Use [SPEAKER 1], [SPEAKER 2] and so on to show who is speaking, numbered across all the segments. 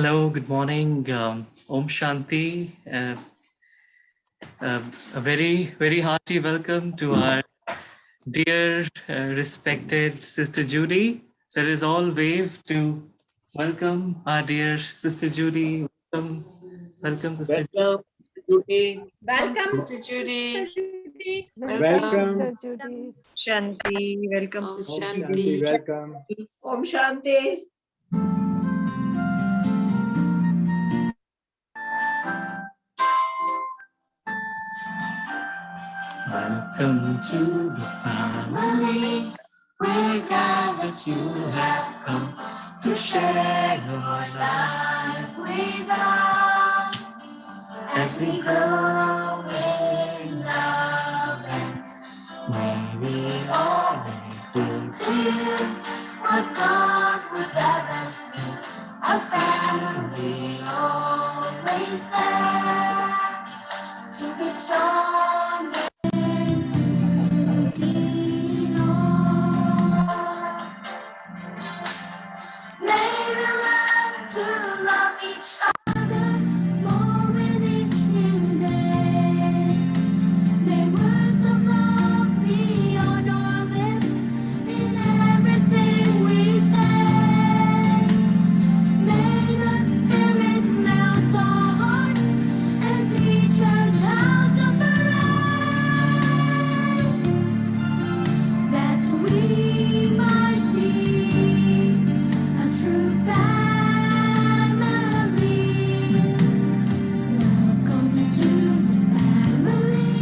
[SPEAKER 1] Hello, good morning. Om Shanti. A very hearty welcome to our dear, respected Sister Judi. So let us all wave to welcome our dear Sister Judi. Welcome, Sister.
[SPEAKER 2] Welcome, Judi.
[SPEAKER 3] Welcome,
[SPEAKER 4] Sister Judi.
[SPEAKER 3] Welcome,
[SPEAKER 4] Welcome.
[SPEAKER 3] Sister Judy.
[SPEAKER 5] Shanti, welcome
[SPEAKER 4] Om
[SPEAKER 5] Sister
[SPEAKER 4] Shanti.
[SPEAKER 5] Judi.
[SPEAKER 2] Welcome.
[SPEAKER 3] Om Shanti.
[SPEAKER 1] Welcome to the family. We're glad that you have come to share your life with us as we grow in love, and may we always bring to you what God would have us be. A family always there to be strong and to lean on. May we learn to love each other more with each new day. May words of love be on our lips in everything we say. May the Spirit melt our hearts and teach us how to pray, that we might be a true family. Welcome to the family.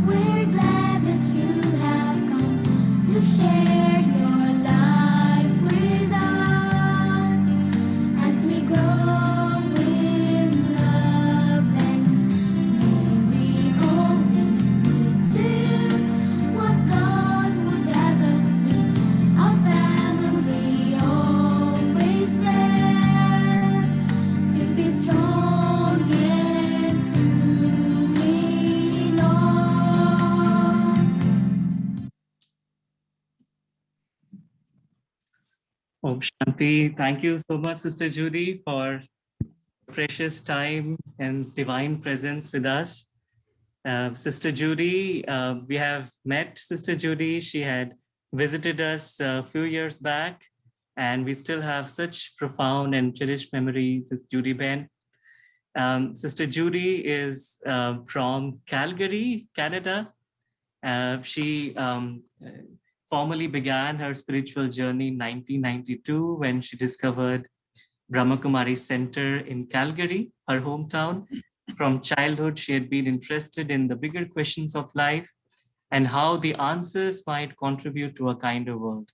[SPEAKER 1] We're glad that you have come to share your life with us as we grow in love, and may we always be to what God would have us be. A family always there to be strong and to lean on. Om Shanti. Thank you so much, Sister Judi, for precious time and divine presence with us. Sister Judi, we have met Sister Judi. She had visited us a few years back, and we still have such profound and cherished memories with Judi Ben. Sister Judi is from Calgary, Canada. She formally began her spiritual journey in 1992 when she discovered Brahma Kumaris Center in Calgary, her hometown. From childhood, she had been interested in the bigger questions of life and how the answers might contribute to a kinder world.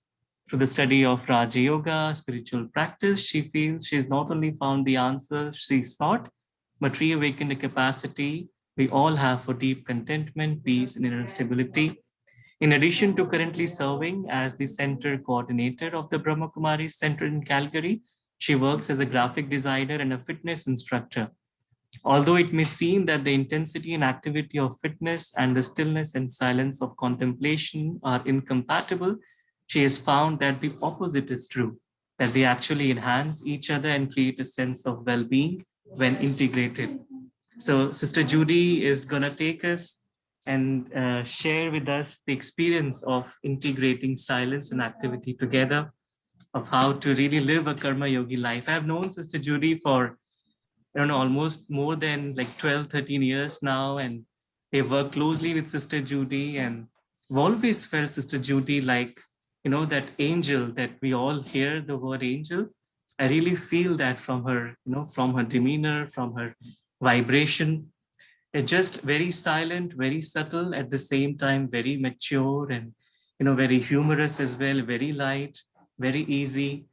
[SPEAKER 1] Through the study of Raja Yoga, spiritual practice, she feels she has not only found the answers she sought, but reawakened a capacity we all have for deep contentment, peace, and inner stability. In addition to currently serving as the center coordinator of the Brahma Kumaris Center in Calgary, she works as a graphic designer and a fitness instructor. Although it may seem that the intensity and activity of fitness and the stillness and silence of contemplation are incompatible, she has found that the opposite is true, that they actually enhance each other and create a sense of well being when integrated. So, Sister Judi is going to take us and share with us the experience of integrating silence and activity together, of how to really live a karma yogi life. I've known Sister Judi for, I don't know, almost more than like 12, 13 years now, and they work closely with Sister Judi, and I've always felt Sister Judi like, that angel that we all hear the word angel. I really feel that from her, from her demeanor, from her vibration. It's just very silent, very subtle, at the same time, very mature and, very humorous as well, very light, very easy.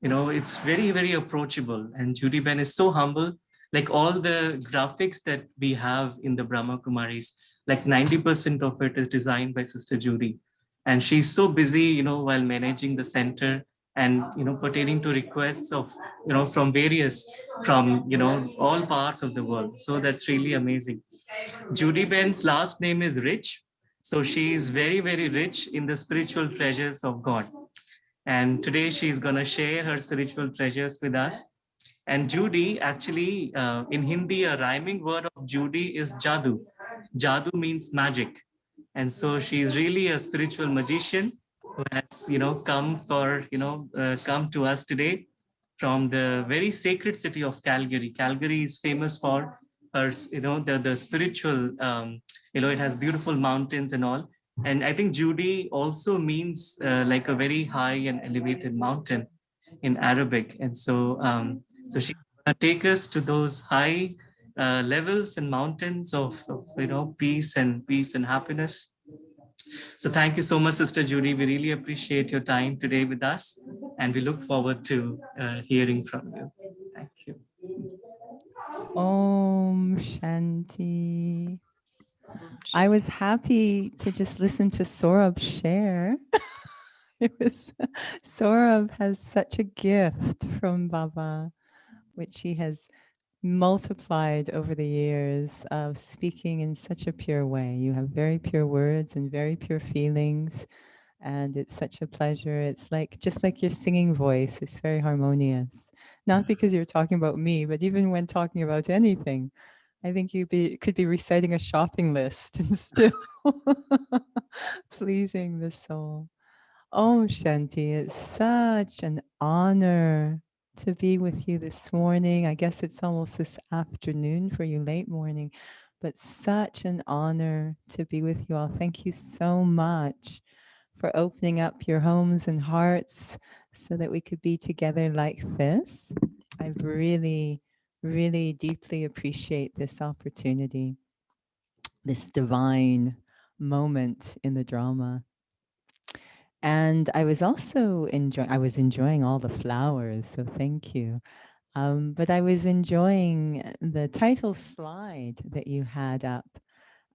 [SPEAKER 1] It's very, very approachable. And Judi Ben is so humble. Like all the graphics that we have in the Brahma Kumaris, like 90% of it is designed by Sister Judi. And she's so busy, while managing the center and, pertaining to requests of, from various, from, all parts of the world. So that's really amazing. Judi Ben's last name is Rich. So she is very, very rich in the spiritual treasures of God. And today she's going to share her spiritual treasures with us. And Judi, actually, in Hindi, a rhyming word of Judi is Jadu. Jadu means magic. And so she is really a spiritual magician who has, come to us today from the very sacred city of Calgary. Calgary is famous for her, the spiritual, it has beautiful mountains and all. And I think Judi also means like a very high and elevated mountain in Arabic. And so she's going to take us to those high levels and mountains of peace and happiness. So thank you so much, Sister Judi. We really appreciate your time today with us, and we look forward to hearing from you. Thank you.
[SPEAKER 2] Om Shanti. I was happy to just listen to Saurabh share. Saurabh has such a gift from Baba, which he has multiplied over the years of speaking in such a pure way. You have very pure words and very pure feelings, and it's such a pleasure. It's like just like your singing voice. It's very harmonious. Not because you're talking about me, but even when talking about anything, I think could be reciting a shopping list and still pleasing the soul. Oh, Shanti, it's such an honor to be with you this morning. I guess it's almost this afternoon for you, late morning, but such an honor to be with you all. Thank you so much for opening up your homes and hearts so that we could be together like this. I really, really deeply appreciate this opportunity, this divine moment in the drama. And I was also enjoying all the flowers, so thank you. But I was enjoying the title slide that you had up,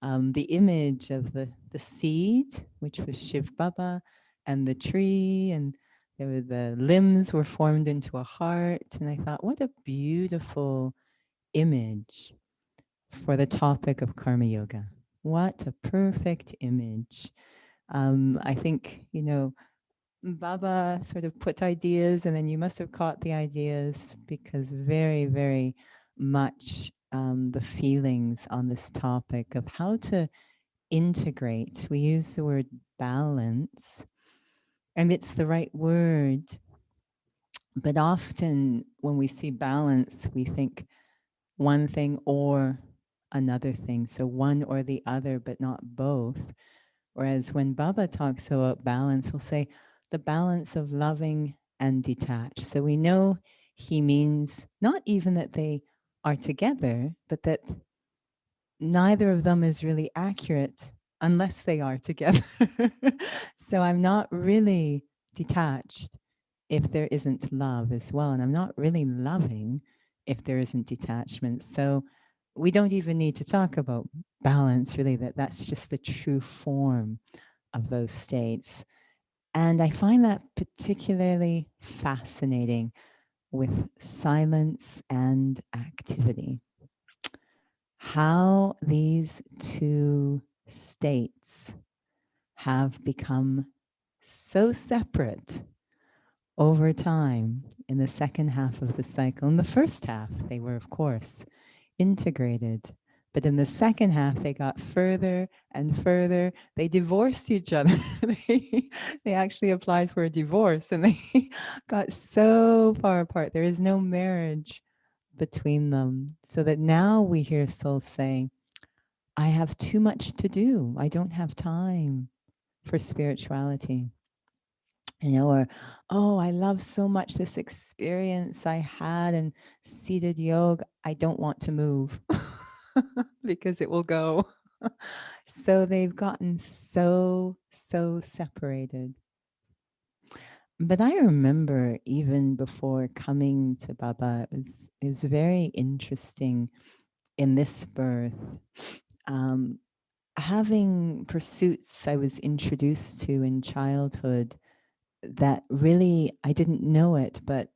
[SPEAKER 2] the image of the seed, which was Shiv Baba, and the tree, and the limbs were formed into a heart. And I thought, what a beautiful image for the topic of Karma Yoga. What a perfect image. I think, Baba sort of put ideas, and then you must have caught the ideas, because very, very much the feelings on this topic of how to integrate. We use the word balance, and it's the right word. But often when we see balance, we think one thing or another thing. So one or the other, but not both. Whereas when Baba talks about balance, he'll say the balance of loving and detached. So we know he means not even that they are together, but that neither of them is really accurate unless they are together. So I'm not really detached if there isn't love as well. And I'm not really loving if there isn't detachment. So we don't even need to talk about balance, really, that's just the true form of those states. And I find that particularly fascinating with silence and activity. How these two states have become so separate over time in the second half of the cycle. In the first half, they were, of course, integrated. But in the second half, they got further and further. They divorced each other. they actually applied for a divorce, and they got so far apart. There is no marriage between them. So that now we hear souls saying, I have too much to do. I don't have time for spirituality. Or, oh, I love so much this experience I had in seated yoga. I don't want to move because it will go. So they've gotten so separated. But I remember even before coming to Baba, it was very interesting in this birth. Having pursuits I was introduced to in childhood that really, I didn't know it, but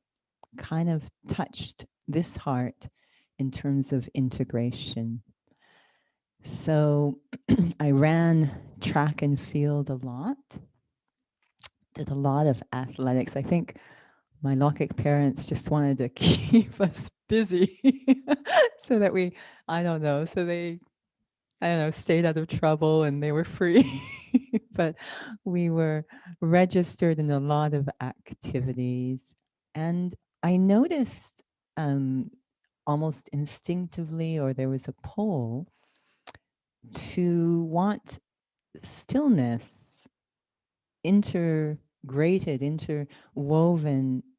[SPEAKER 2] kind of touched this heart in terms of integration. So I ran track and field a lot, did a lot of athletics. I think my Lokik parents just wanted to keep us busy so that we, so they, stayed out of trouble and they were free. But we were registered in a lot of activities. And I noticed almost instinctively, or there was a pull to want stillness interwoven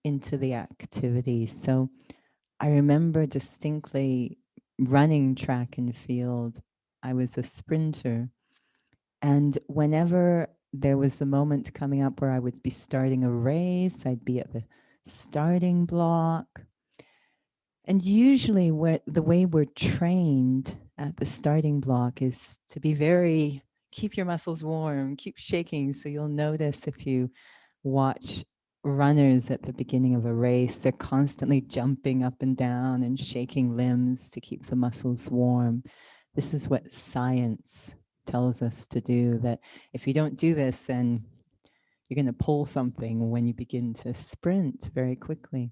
[SPEAKER 2] into the activity. So I remember distinctly running track and field. I was a sprinter. And whenever there was the moment coming up where I would be starting a race, I'd be at the starting block. And usually the way we're trained at the starting block is to be keep your muscles warm, keep shaking. So you'll notice if you watch runners at the beginning of a race, they're constantly jumping up and down and shaking limbs to keep the muscles warm. This is what science tells us to do, that if you don't do this, then you're going to pull something when you begin to sprint very quickly.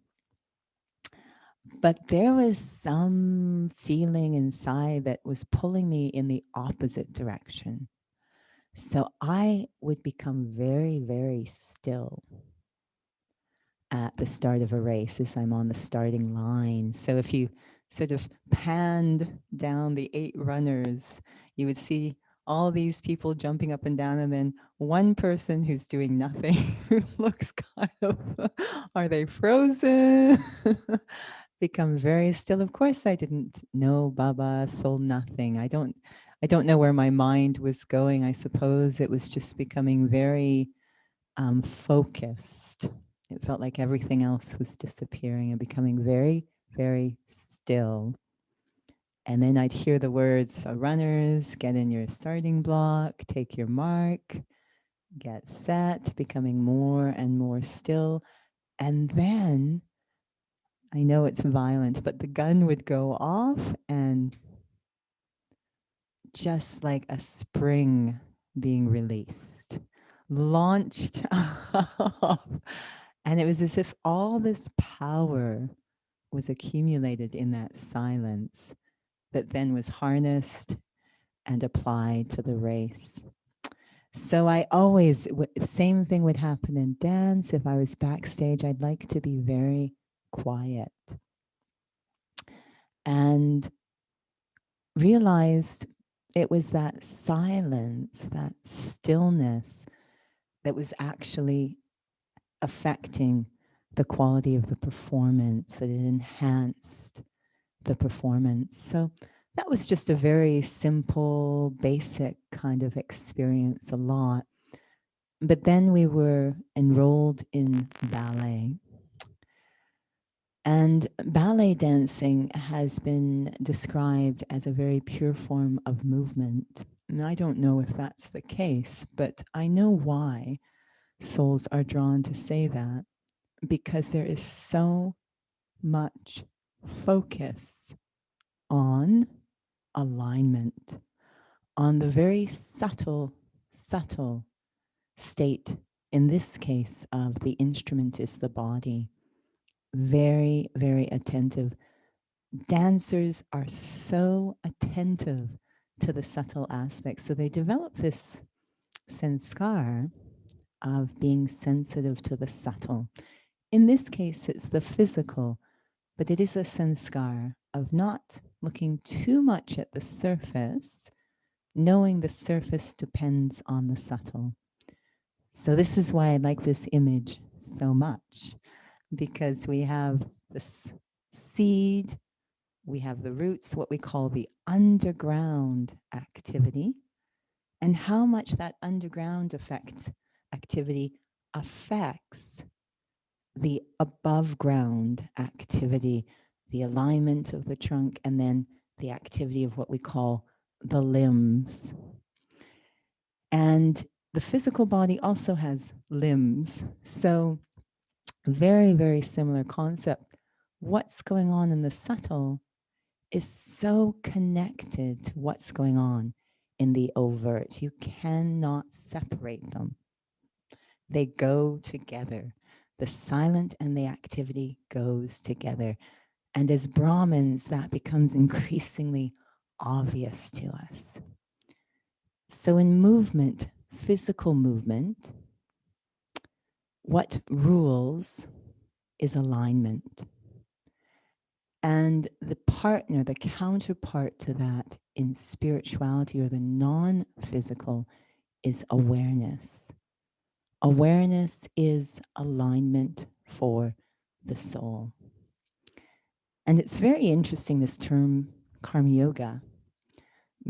[SPEAKER 2] But there was some feeling inside that was pulling me in the opposite direction. So I would become very, very still at the start of a race as I'm on the starting line. So if you sort of panned down the 8 runners, you would see all these people jumping up and down, and then one person who's doing nothing, who looks kind of, are they frozen? Become very still. Of course, I didn't know Baba, soul nothing. I don't know where my mind was going. I suppose it was just becoming very focused. It felt like everything else was disappearing and becoming very, very still. And then I'd hear the words, so runners, get in your starting block, take your mark, get set, becoming more and more still. And then, I know it's violent, but the gun would go off, and just like a spring being released, launched off. And it was as if all this power was accumulated in that silence that then was harnessed and applied to the race. So I always, same thing would happen in dance. If I was backstage, I'd like to be very quiet. And realized it was that silence, that stillness, that was actually affecting the quality of the performance, that it enhanced the performance. So that was just a very simple, basic kind of experience, a lot. But then we were enrolled in ballet. And ballet dancing has been described as a very pure form of movement. And I don't know if that's the case, but I know why souls are drawn to say that, because there is so much focus on alignment, on the very subtle state, in this case, of the instrument is the body. Very, very attentive. Dancers are so attentive to the subtle aspects. So they develop this sanskar of being sensitive to the subtle. In this case, it's the physical, but it is a sanskar of not looking too much at the surface, knowing the surface depends on the subtle. So this is why I like this image so much, because we have this seed, we have the roots, what we call the underground activity, and how much that underground activity affects the above ground activity, the alignment of the trunk, and then the activity of what we call the limbs. And the physical body also has limbs. So very, very similar concept. What's going on in the subtle is so connected to what's going on in the overt. You cannot separate them. They go together. The silent and the activity goes together. And as Brahmins, that becomes increasingly obvious to us. So in movement, physical movement, what rules is alignment. And the partner, the counterpart to that in spirituality or the non-physical is awareness. Awareness is alignment for the soul. And it's very interesting, this term karma yoga,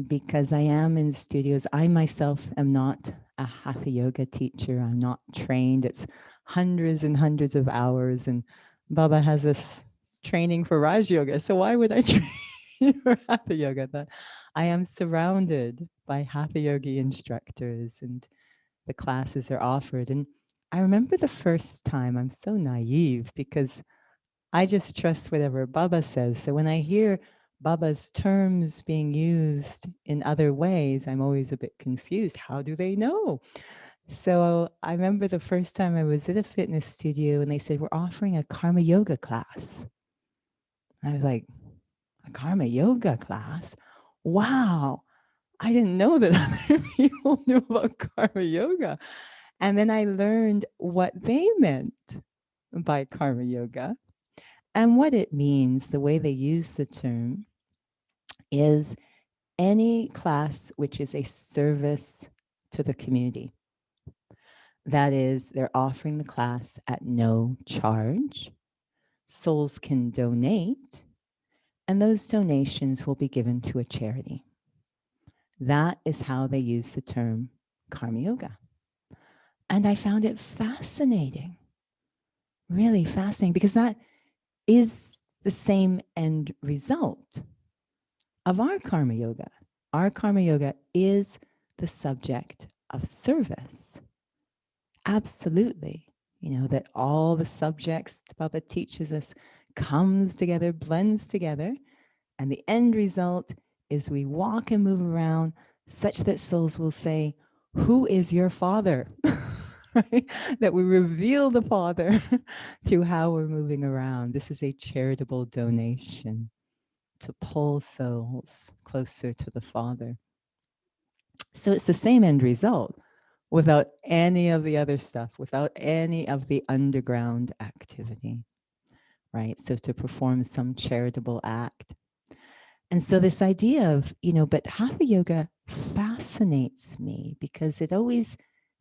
[SPEAKER 2] because I am in studios. I myself am not a hatha yoga teacher. I'm not trained. It's hundreds and hundreds of hours. And Baba has this training for Raj Yoga. So why would I train for hatha yoga? But I am surrounded by hatha yogi instructors and the classes are offered. And I remember the first time, I'm so naive because I just trust whatever Baba says. So when I hear Baba's terms being used in other ways, I'm always a bit confused. How do they know? So I remember the first time I was at a fitness studio and they said, we're offering a karma yoga class. I was like, a karma yoga class? Wow. I didn't know that other people knew about karma yoga. And then I learned what they meant by karma yoga. And what it means, the way they use the term, is any class which is a service to the community. That is, they're offering the class at no charge. Souls can donate, and those donations will be given to a charity. That is how they use the term karma yoga. And I found it fascinating, really fascinating, because that is the same end result of our karma yoga. Our karma yoga is the subject of service. Absolutely. You know, that all the subjects Baba teaches us comes together, blends together, and the end result is we walk and move around such that souls will say, who is your father? Right? That we reveal the Father through how we're moving around. This is a charitable donation to pull souls closer to the Father. So it's the same end result without any of the other stuff, without any of the underground activity, right? So to perform some charitable act. And so this idea of, but Hatha Yoga fascinates me because it always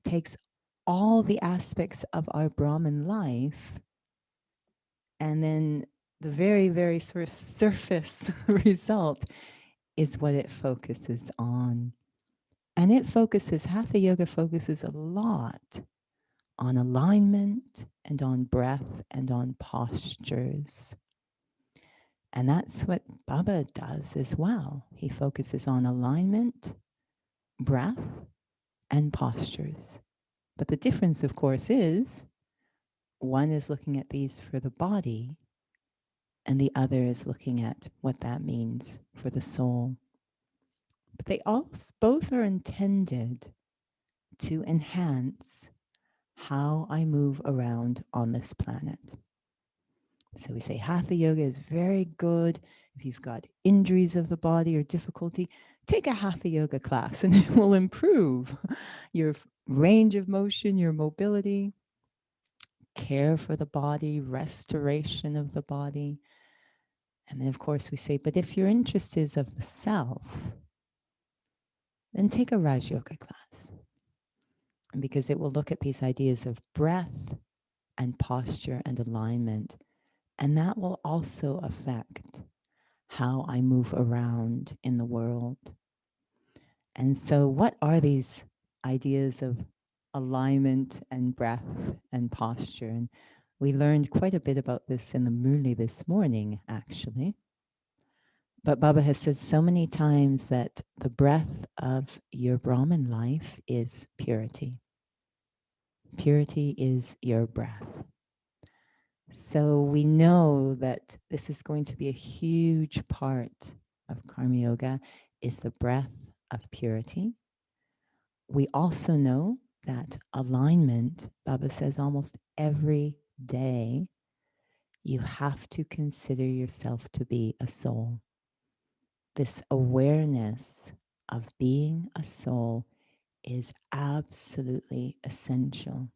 [SPEAKER 2] takes all the aspects of our Brahman life and then the very, very sort of surface result is what it focuses on. And Hatha Yoga focuses a lot on alignment and on breath and on postures. And that's what Baba does as well. He focuses on alignment, breath, and postures. But the difference, of course, is one is looking at these for the body and the other is looking at what that means for the soul. But they all both are intended to enhance how I move around on this planet. So we say Hatha Yoga is very good. If you've got injuries of the body or difficulty, take a Hatha Yoga class and it will improve your range of motion, your mobility, care for the body, restoration of the body. And then of course we say, but if your interest is of the self, then take a Raj Yoga class. Because it will look at these ideas of breath and posture and alignment. And that will also affect how I move around in the world. And so what are these ideas of alignment and breath and posture? And we learned quite a bit about this in the Murli this morning, actually. But Baba has said so many times that the breath of your Brahman life is purity. Purity is your breath. So we know that this is going to be a huge part of Karma Yoga, is the breath of purity. We also know that alignment, Baba says almost every day, you have to consider yourself to be a soul. This awareness of being a soul is absolutely essential.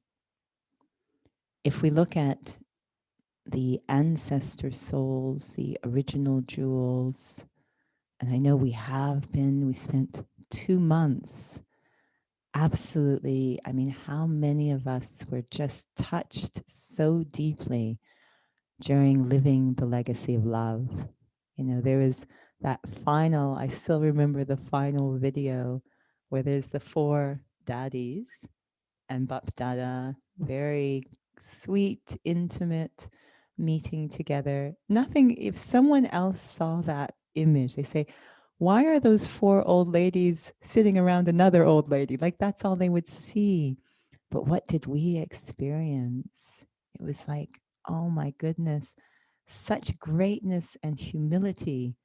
[SPEAKER 2] If we look at the ancestor souls, the original jewels, and I know we spent 2 months absolutely, I mean, how many of us were just touched so deeply during living the legacy of love? You know, there was that final, I still remember the final video where there's the 4 daddies and Bap Dada, very sweet, intimate meeting together. Nothing, if someone else saw that image, they say, why are those 4 old ladies sitting around another old lady? Like that's all they would see. But what did we experience? It was like, oh my goodness, such greatness and humility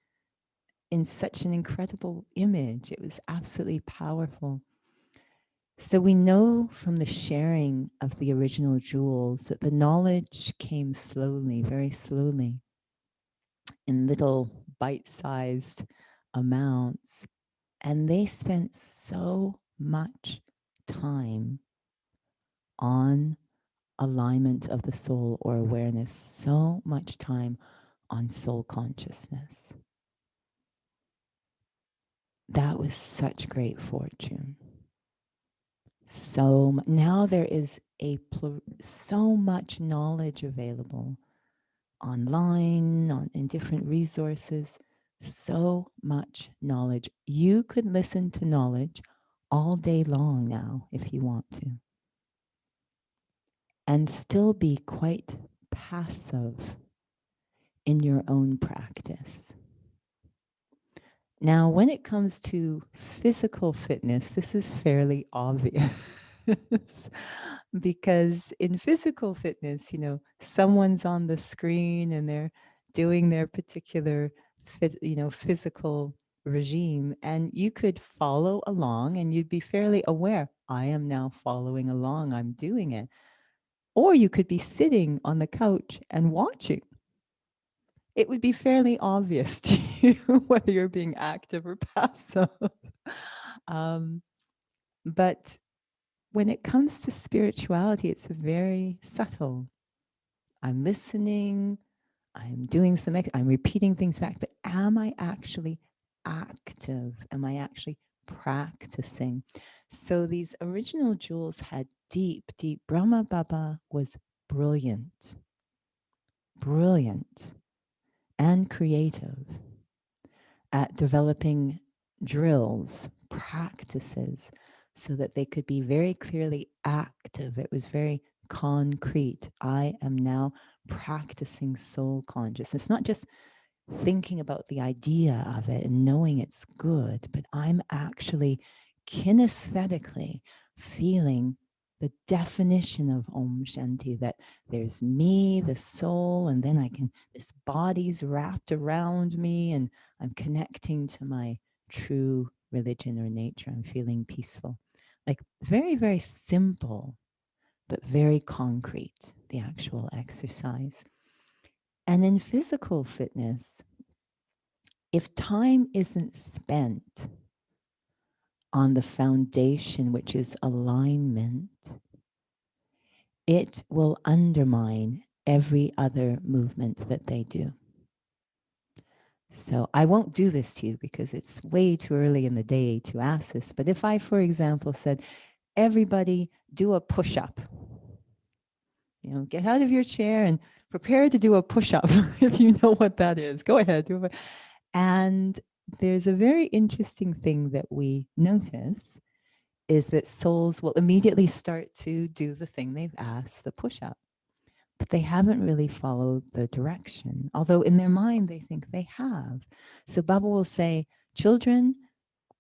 [SPEAKER 2] in such an incredible image. It was absolutely powerful. So we know from the sharing of the original jewels that the knowledge came slowly, very slowly, in little bite-sized amounts. And they spent so much time on alignment of the soul or awareness, so much time on soul consciousness. That was such great fortune. So now there is so much knowledge available online, in different resources, so much knowledge. You could listen to knowledge all day long now if you want to, and still be quite passive in your own practice. Now, when it comes to physical fitness, this is fairly obvious because in physical fitness, you know, someone's on the screen and they're doing their particular, physical regime, and you could follow along and you'd be fairly aware, I am now following along, I'm doing it. Or you could be sitting on the couch and watching. It would be fairly obvious to you whether you're being active or passive. But when it comes to spirituality, it's very subtle. I'm listening, I'm doing I'm repeating things back, but am I actually active? Am I actually practicing? So these original jewels had deep, deep, Brahma Baba was brilliant, brilliant and creative at developing drills, practices, so that they could be very clearly active. It was very concrete. I am now practicing soul consciousness, not just thinking about the idea of it and knowing it's good, but I'm actually kinesthetically feeling the definition of Om Shanti, that there's me, the soul, and then this body's wrapped around me and I'm connecting to my true religion or nature. I'm feeling peaceful. Like very, very simple, but very concrete, the actual exercise. And in physical fitness, if time isn't spent on the foundation, which is alignment, it will undermine every other movement that they do. So I won't do this to you because it's way too early in the day to ask this. But if I, for example, said, everybody do a push-up, get out of your chair and prepare to do a push-up. If you know what that is, go ahead. And there's a very interesting thing that we notice is that souls will immediately start to do the thing they've asked, the push-up, but they haven't really followed the direction, although in their mind they think they have. So Baba will say, children,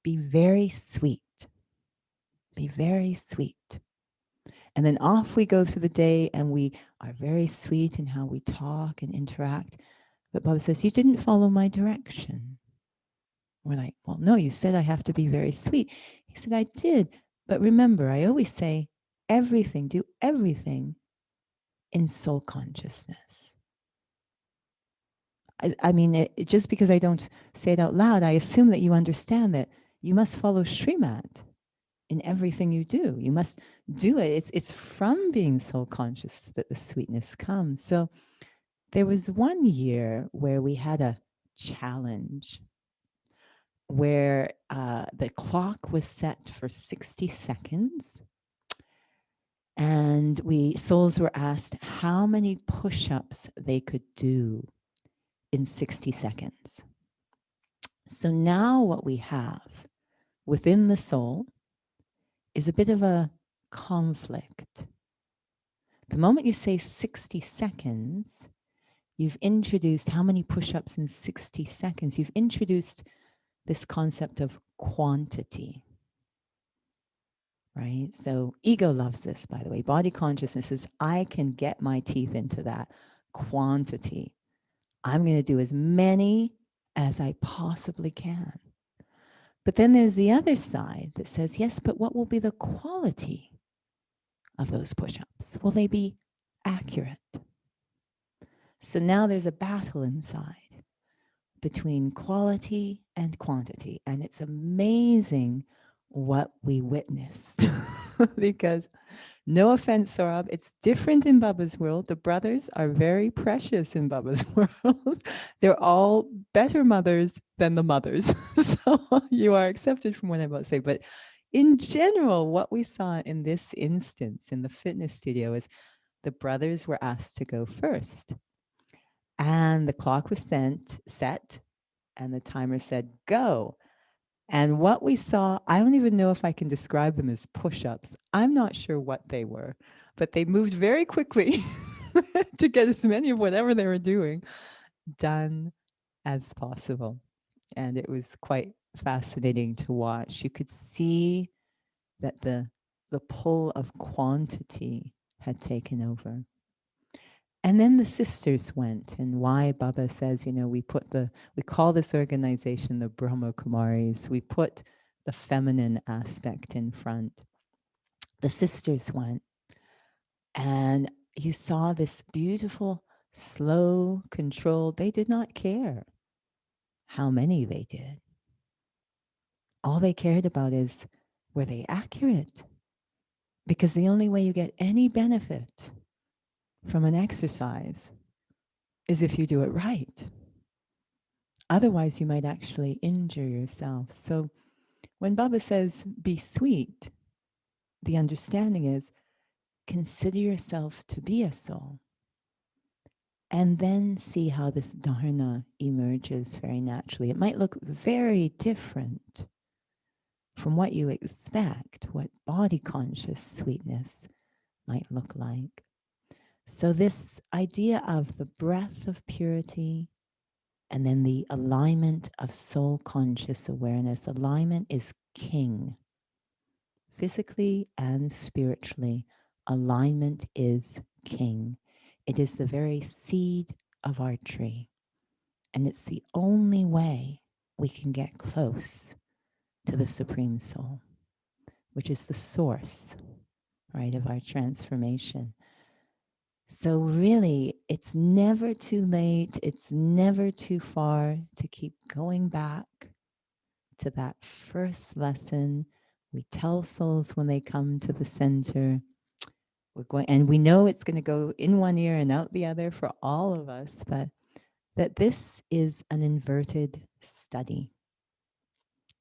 [SPEAKER 2] be very sweet. Be very sweet. And then off we go through the day and we are very sweet in how we talk and interact. But Baba says, you didn't follow my direction. We're like, well, no, you said I have to be very sweet. He said, I did. But remember, I always say everything, do everything in soul consciousness. I mean, just because I don't say it out loud, I assume that you understand that you must follow Srimad in everything you do. You must do it. It's from being soul conscious that the sweetness comes. So there was one year where we had a challenge where the clock was set for 60 seconds. And souls were asked how many push-ups they could do in 60 seconds. So now what we have within the soul is a bit of a conflict. The moment you say 60 seconds, you've introduced how many push-ups in 60 seconds. You've introduced this concept of quantity, right? So ego loves this, by the way. Body consciousness is, I can get my teeth into that quantity. I'm going to do as many as I possibly can. But then there's the other side that says, yes, but what will be the quality of those push-ups? Will they be accurate? So now there's a battle inside between quality and quantity. And it's amazing what we witnessed because no offense, Saurabh, it's different in Baba's world. The brothers are very precious in Baba's world. They're all better mothers than the mothers. So you are accepted from what I'm about to say. But in general, what we saw in this instance in the fitness studio is the brothers were asked to go first. And the clock was set, and the timer said, go. And what we saw, I don't even know if I can describe them as push-ups. I'm not sure what they were, but they moved very quickly to get as many of whatever they were doing done as possible. And it was quite fascinating to watch. You could see that the pull of quantity had taken over. And then the sisters went, and why Baba says, you know, we call this organization the Brahma Kumaris. We put the feminine aspect in front. The sisters went, and you saw this beautiful, slow, controlled. They did not care how many they did. All they cared about is, were they accurate? Because the only way you get any benefit from an exercise is if you do it right. Otherwise, you might actually injure yourself. So when Baba says, be sweet, the understanding is, consider yourself to be a soul. And then see how this dharana emerges very naturally. It might look very different from what you expect, what body-conscious sweetness might look like. So this idea of the breath of purity, and then the alignment of soul conscious awareness. Alignment is king. Physically and spiritually, alignment is king. It is the very seed of our tree. And it's the only way we can get close to the Supreme Soul, which is the source, right, of our transformation. So really, it's never too late. It's never too far to keep going back to that first lesson. We tell souls when they come to the center, we're going, and we know it's going to go in one ear and out the other for all of us, but that this is an inverted study.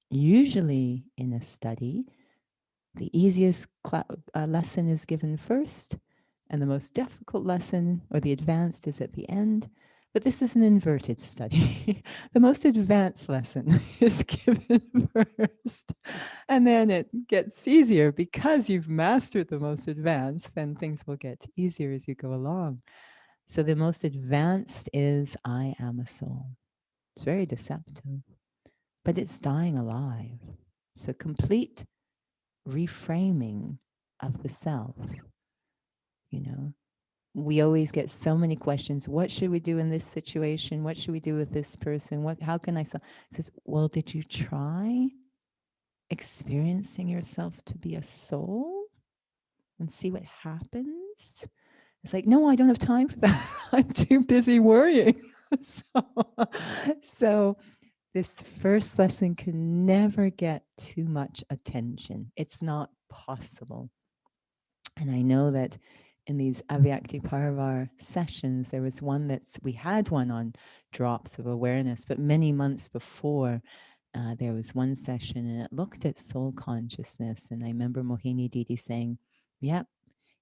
[SPEAKER 2] Usually in a study, the easiest lesson is given first, and the most difficult lesson, or the advanced, is at the end. But this is an inverted study. The most advanced lesson is given first, and then it gets easier because you've mastered the most advanced, then things will get easier as you go along. So the most advanced is, I am a soul. It's very deceptive, but it's dying alive. So complete reframing of the self. You know, we always get so many questions. What should we do in this situation? What should we do with this person? How can I solve? It says, well, did you try experiencing yourself to be a soul and see what happens? It's like, no, I don't have time for that. I'm too busy worrying. So this first lesson can never get too much attention. It's not possible. And I know that in these Avyakti Parivar sessions, there was one we had one on drops of awareness, but many months before, there was one session and it looked at soul consciousness. And I remember Mohini Didi saying, yep,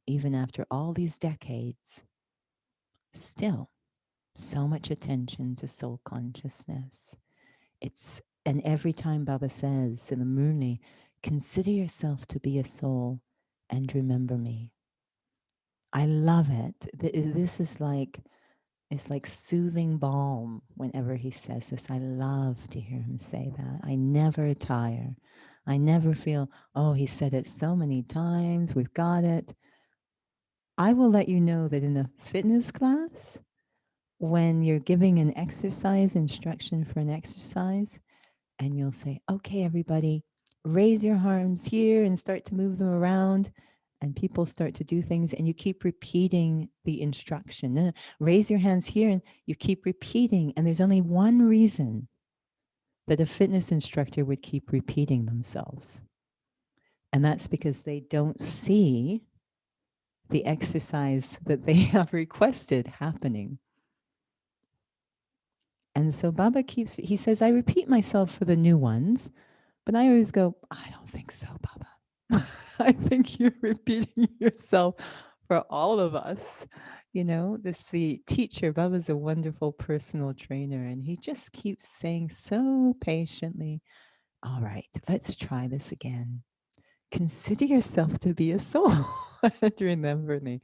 [SPEAKER 2] even after all these decades, still so much attention to soul consciousness. And every time Baba says in the Murli, consider yourself to be a soul and remember me. I love it. This is like, it's like soothing balm whenever he says this. I love to hear him say that. I never tire. I never feel, oh, he said it so many times. We've got it. I will let you know that in a fitness class, when you're giving an exercise instruction for an exercise, and you'll say, okay, everybody, raise your arms here and start to move them around. And people start to do things and you keep repeating the instruction. No, no, raise your hands here and you keep repeating. And there's only one reason that a fitness instructor would keep repeating themselves. And that's because they don't see the exercise that they have requested happening. And so Baba he says, I repeat myself for the new ones, but I always go, I don't think so, Baba. I think you're repeating yourself for all of us. You know, the teacher, Baba's a wonderful personal trainer, and he just keeps saying so patiently, all right, let's try this again. Consider yourself to be a soul and remember me.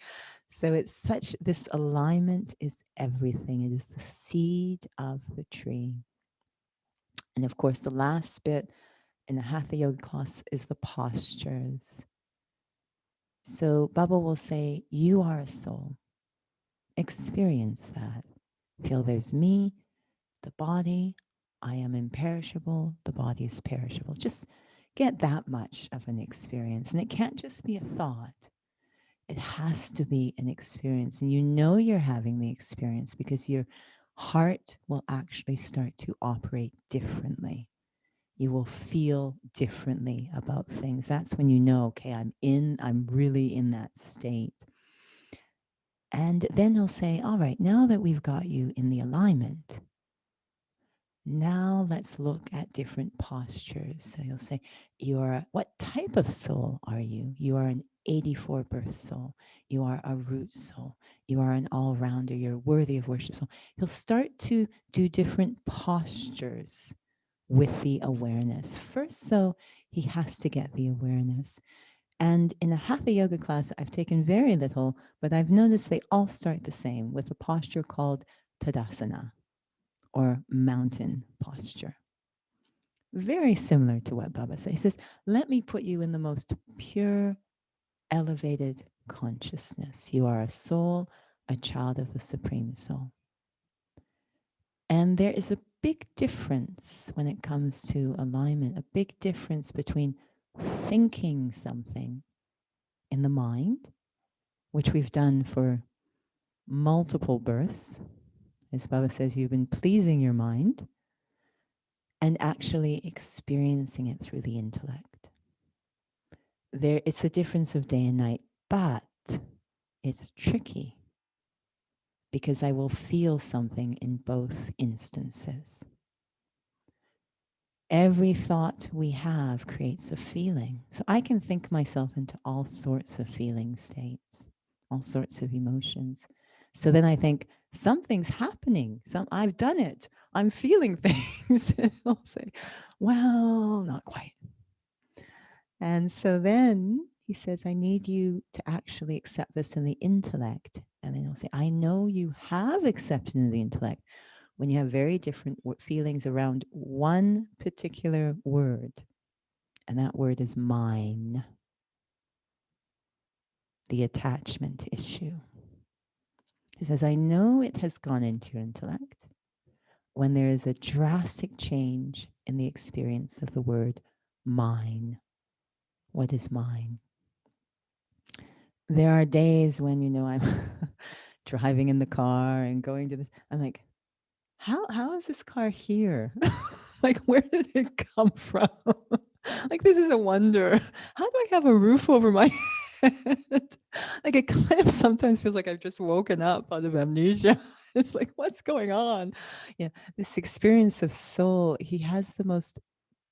[SPEAKER 2] So it's this alignment is everything. It is the seed of the tree. And of course, the last bit in the Hatha Yoga class is the postures. So Baba will say, you are a soul. Experience that. Feel there's me, the body. I am imperishable. The body is perishable. Just get that much of an experience. And it can't just be a thought. It has to be an experience. And you know you're having the experience because your heart will actually start to operate differently. You will feel differently about things. That's when you know, okay, I'm really in that state. And then he'll say, all right, now that we've got you in the alignment, now let's look at different postures. So he'll say, what type of soul are you? You are an 84 birth soul. You are a root soul. You are an all-rounder. You're worthy of worship soul. He'll start to do different postures with the awareness. First, though, he has to get the awareness. And in a Hatha Yoga class, I've taken very little, but I've noticed they all start the same with a posture called Tadasana, or mountain posture. Very similar to what Baba says. He says, let me put you in the most pure, elevated consciousness. You are a soul, a child of the Supreme Soul. And there is a big difference when it comes to alignment, a big difference between thinking something in the mind, which we've done for multiple births. As Baba says, you've been pleasing your mind, and actually experiencing it through the intellect. It's the difference of day and night, but it's tricky because I will feel something in both instances. Every thought we have creates a feeling. So I can think myself into all sorts of feeling states, all sorts of emotions. So then I think, something's happening. I've done it. I'm feeling things. And I'll say, well, not quite. And so then he says, I need you to actually accept this in the intellect. And then he'll say, I know you have accepted in the intellect when you have very different feelings around one particular word. And that word is mine, the attachment issue. He says, I know it has gone into your intellect when there is a drastic change in the experience of the word mine. What is mine? there are days when, I'm driving in the car and going to this, I'm like, how is this car here? Like, where did it come from? Like, this is a wonder. How do I have a roof over my head? Like, it kind of sometimes feels like I've just woken up out of amnesia. It's like, what's going on? Yeah, this experience of soul, he has the most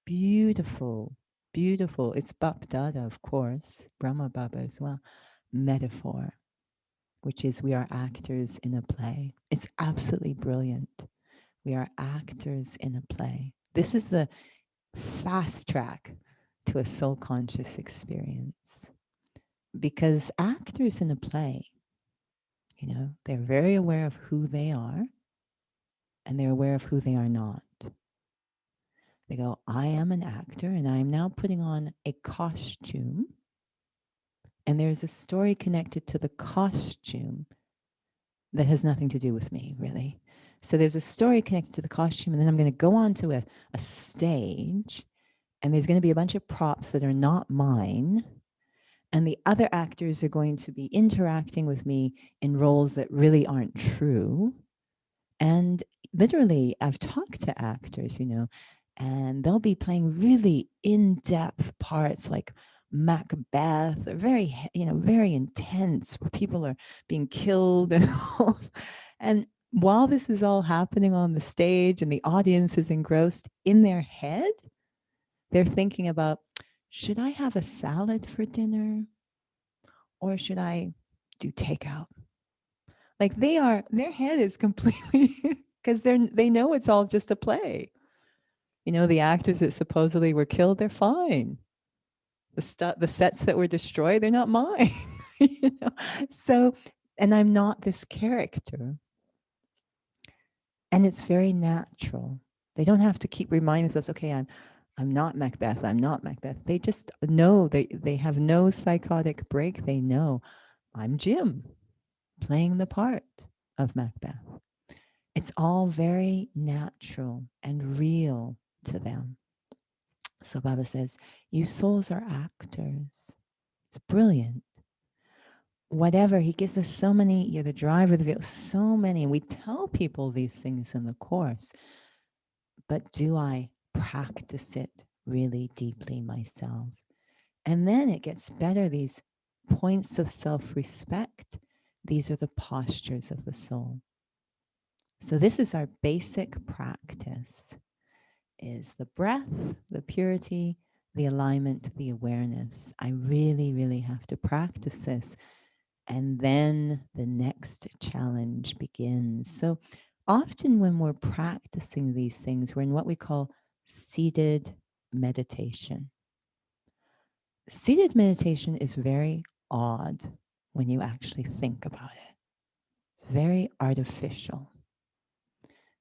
[SPEAKER 2] beautiful, beautiful, it's Bap Dada, of course, Brahma Baba as well, metaphor, which is we are actors in a play. It's absolutely brilliant. We are actors in a play. This is the fast track to a soul conscious experience, because actors in a play, they're very aware of who they are and they're aware of who they are not. They go, I am an actor and I am now putting on a costume, and there's a story connected to the costume that has nothing to do with me, really. So there's a story connected to the costume, and then I'm going to go onto a stage, and there's going to be a bunch of props that are not mine, and the other actors are going to be interacting with me in roles that really aren't true. And literally, I've talked to actors, and they'll be playing really in-depth parts like Macbeth, very, very intense, where people are being killed and all. And while this is all happening on the stage and the audience is engrossed in their head, they're thinking about, should I have a salad for dinner or should I do takeout? Like their head is completely, because they know it's all just a play. The actors that supposedly were killed, they're fine. The sets that were destroyed, they're not mine. So, and I'm not this character. And it's very natural. They don't have to keep reminding themselves, okay, I'm not Macbeth, I'm not Macbeth. They just know, they have no psychotic break. They know I'm Jim playing the part of Macbeth. It's all very natural and real to them. So Baba says, you souls are actors. It's brilliant. Whatever, he gives us so many, you're the driver of the vehicle, so many. And we tell people these things in the Course, but do I practice it really deeply myself? And then it gets better, these points of self-respect. These are the postures of the soul. So this is our basic practice, is the breath, the purity, the alignment, the awareness. I really, really have to practice this. And then the next challenge begins. So often when we're practicing these things, we're in what we call seated meditation. Seated meditation is very odd when you actually think about it. It's very artificial.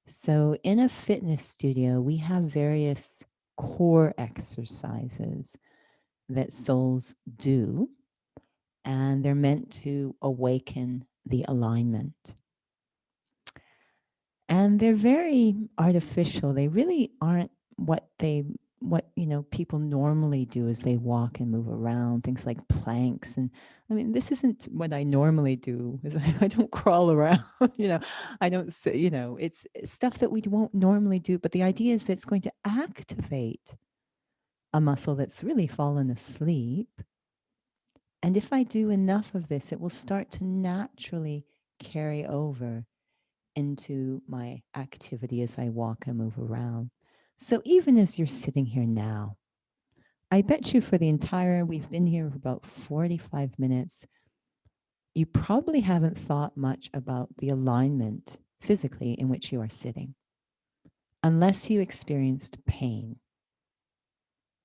[SPEAKER 2] So in a fitness studio, we have various core exercises that souls do, and they're meant to awaken the alignment. And they're very artificial. They really aren't what people normally do as they walk and move around, things like planks. And I mean, this isn't what I normally do. Is I don't crawl around, I don't say, it's stuff that we won't normally do. But the idea is that it's going to activate a muscle that's really fallen asleep. And if I do enough of this, it will start to naturally carry over into my activity as I walk and move around. So even as you're sitting here now, I bet you for the entire, we've been here for about 45 minutes, you probably haven't thought much about the alignment physically in which you are sitting. Unless you experienced pain,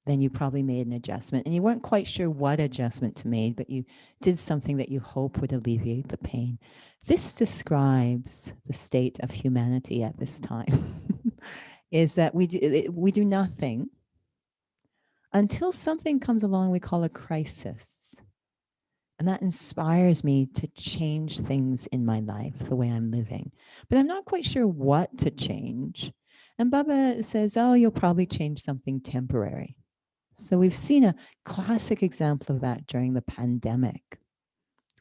[SPEAKER 2] then you probably made an adjustment, and you weren't quite sure what adjustment to make, but you did something that you hope would alleviate the pain. This describes the state of humanity at this time, is that we do nothing until something comes along we call a crisis. And that inspires me to change things in my life, the way I'm living. But I'm not quite sure what to change. And Baba says, oh, you'll probably change something temporary. So we've seen a classic example of that during the pandemic.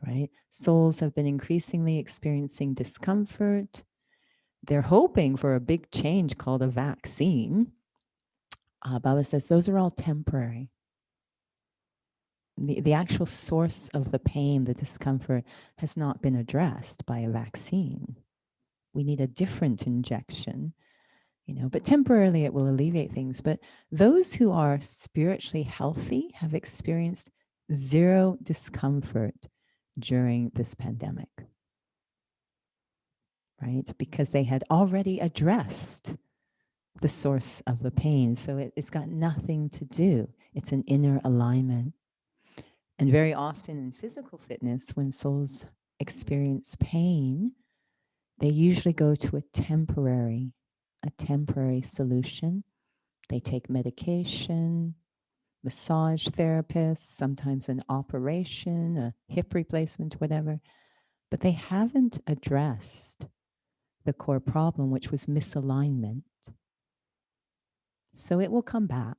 [SPEAKER 2] right? Souls have been increasingly experiencing discomfort. They're hoping for a big change called a vaccine. Baba says those are all temporary. The actual source of the pain, the discomfort, has not been addressed by a vaccine. We need a different injection, but temporarily it will alleviate things. But those who are spiritually healthy have experienced zero discomfort during this pandemic, right? Because they had already addressed the source of the pain. So it's got nothing to do. It's an inner alignment. And very often in physical fitness, when souls experience pain, they usually go to a temporary solution. They take medication, massage therapists, sometimes an operation, a hip replacement, whatever. But they haven't addressed the core problem, which was misalignment. So it will come back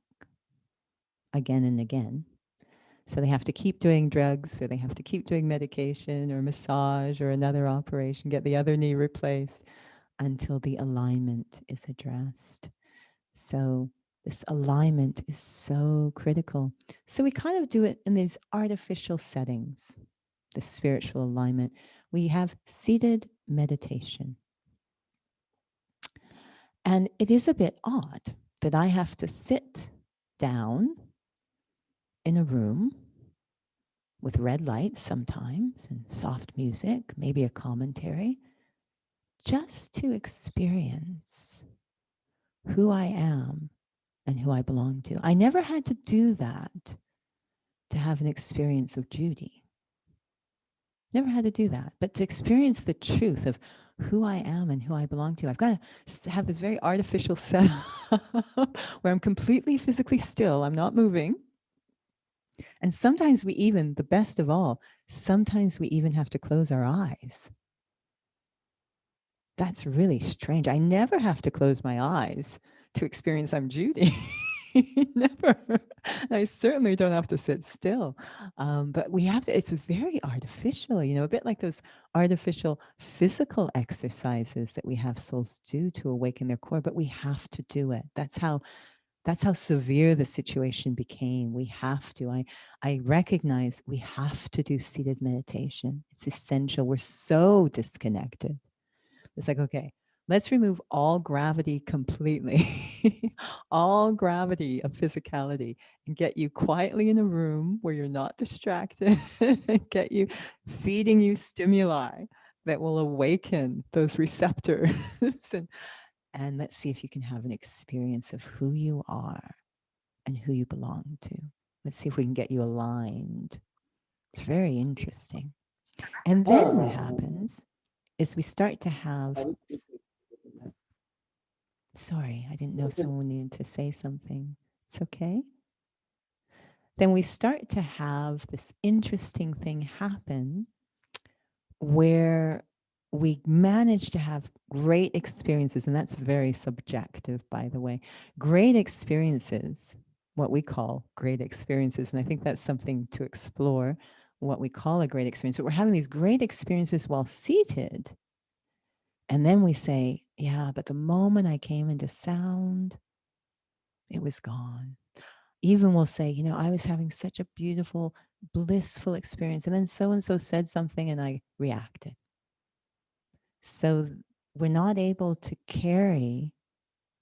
[SPEAKER 2] again and again. So they have to keep doing drugs, or they have to keep doing medication or massage or another operation, get the other knee replaced until the alignment is addressed. So this alignment is so critical. So we kind of do it in these artificial settings, the spiritual alignment. We have seated meditation. And it is a bit odd that I have to sit down in a room with red lights sometimes and soft music, maybe a commentary, just to experience who I am and who I belong to. I never had to do that to have an experience of Judi. Never had to do that, but to experience the truth of who I am and who I belong to. I've got to have this very artificial setup where I'm completely physically still. I'm not moving. And sometimes we even, the best of all, sometimes we even have to close our eyes. That's really strange. I never have to close my eyes to experience I'm Judi. Never. I certainly don't have to sit still. But we have to, it's very artificial, a bit like those artificial physical exercises that we have souls do to awaken their core, but we have to do it. That's how severe the situation became. We have to. I recognize we have to do seated meditation. It's essential. We're so disconnected. It's like, okay, let's remove all gravity completely, all gravity of physicality, and get you quietly in a room where you're not distracted, and get you feeding you stimuli that will awaken those receptors. And let's see if you can have an experience of who you are and who you belong to. Let's see if we can get you aligned. It's very interesting. And then what happens is we start to have, sorry, I didn't know if someone needed to say something. It's okay. Then we start to have this interesting thing happen where we manage to have great experiences, and that's very subjective, by the way, great experiences, what we call great experiences. And I think that's something to explore, what we call a great experience. But we're having these great experiences while seated. And then we say, yeah, but the moment I came into sound, it was gone. Even we'll say, I was having such a beautiful, blissful experience. And then so-and-so said something and I reacted. So we're not able to carry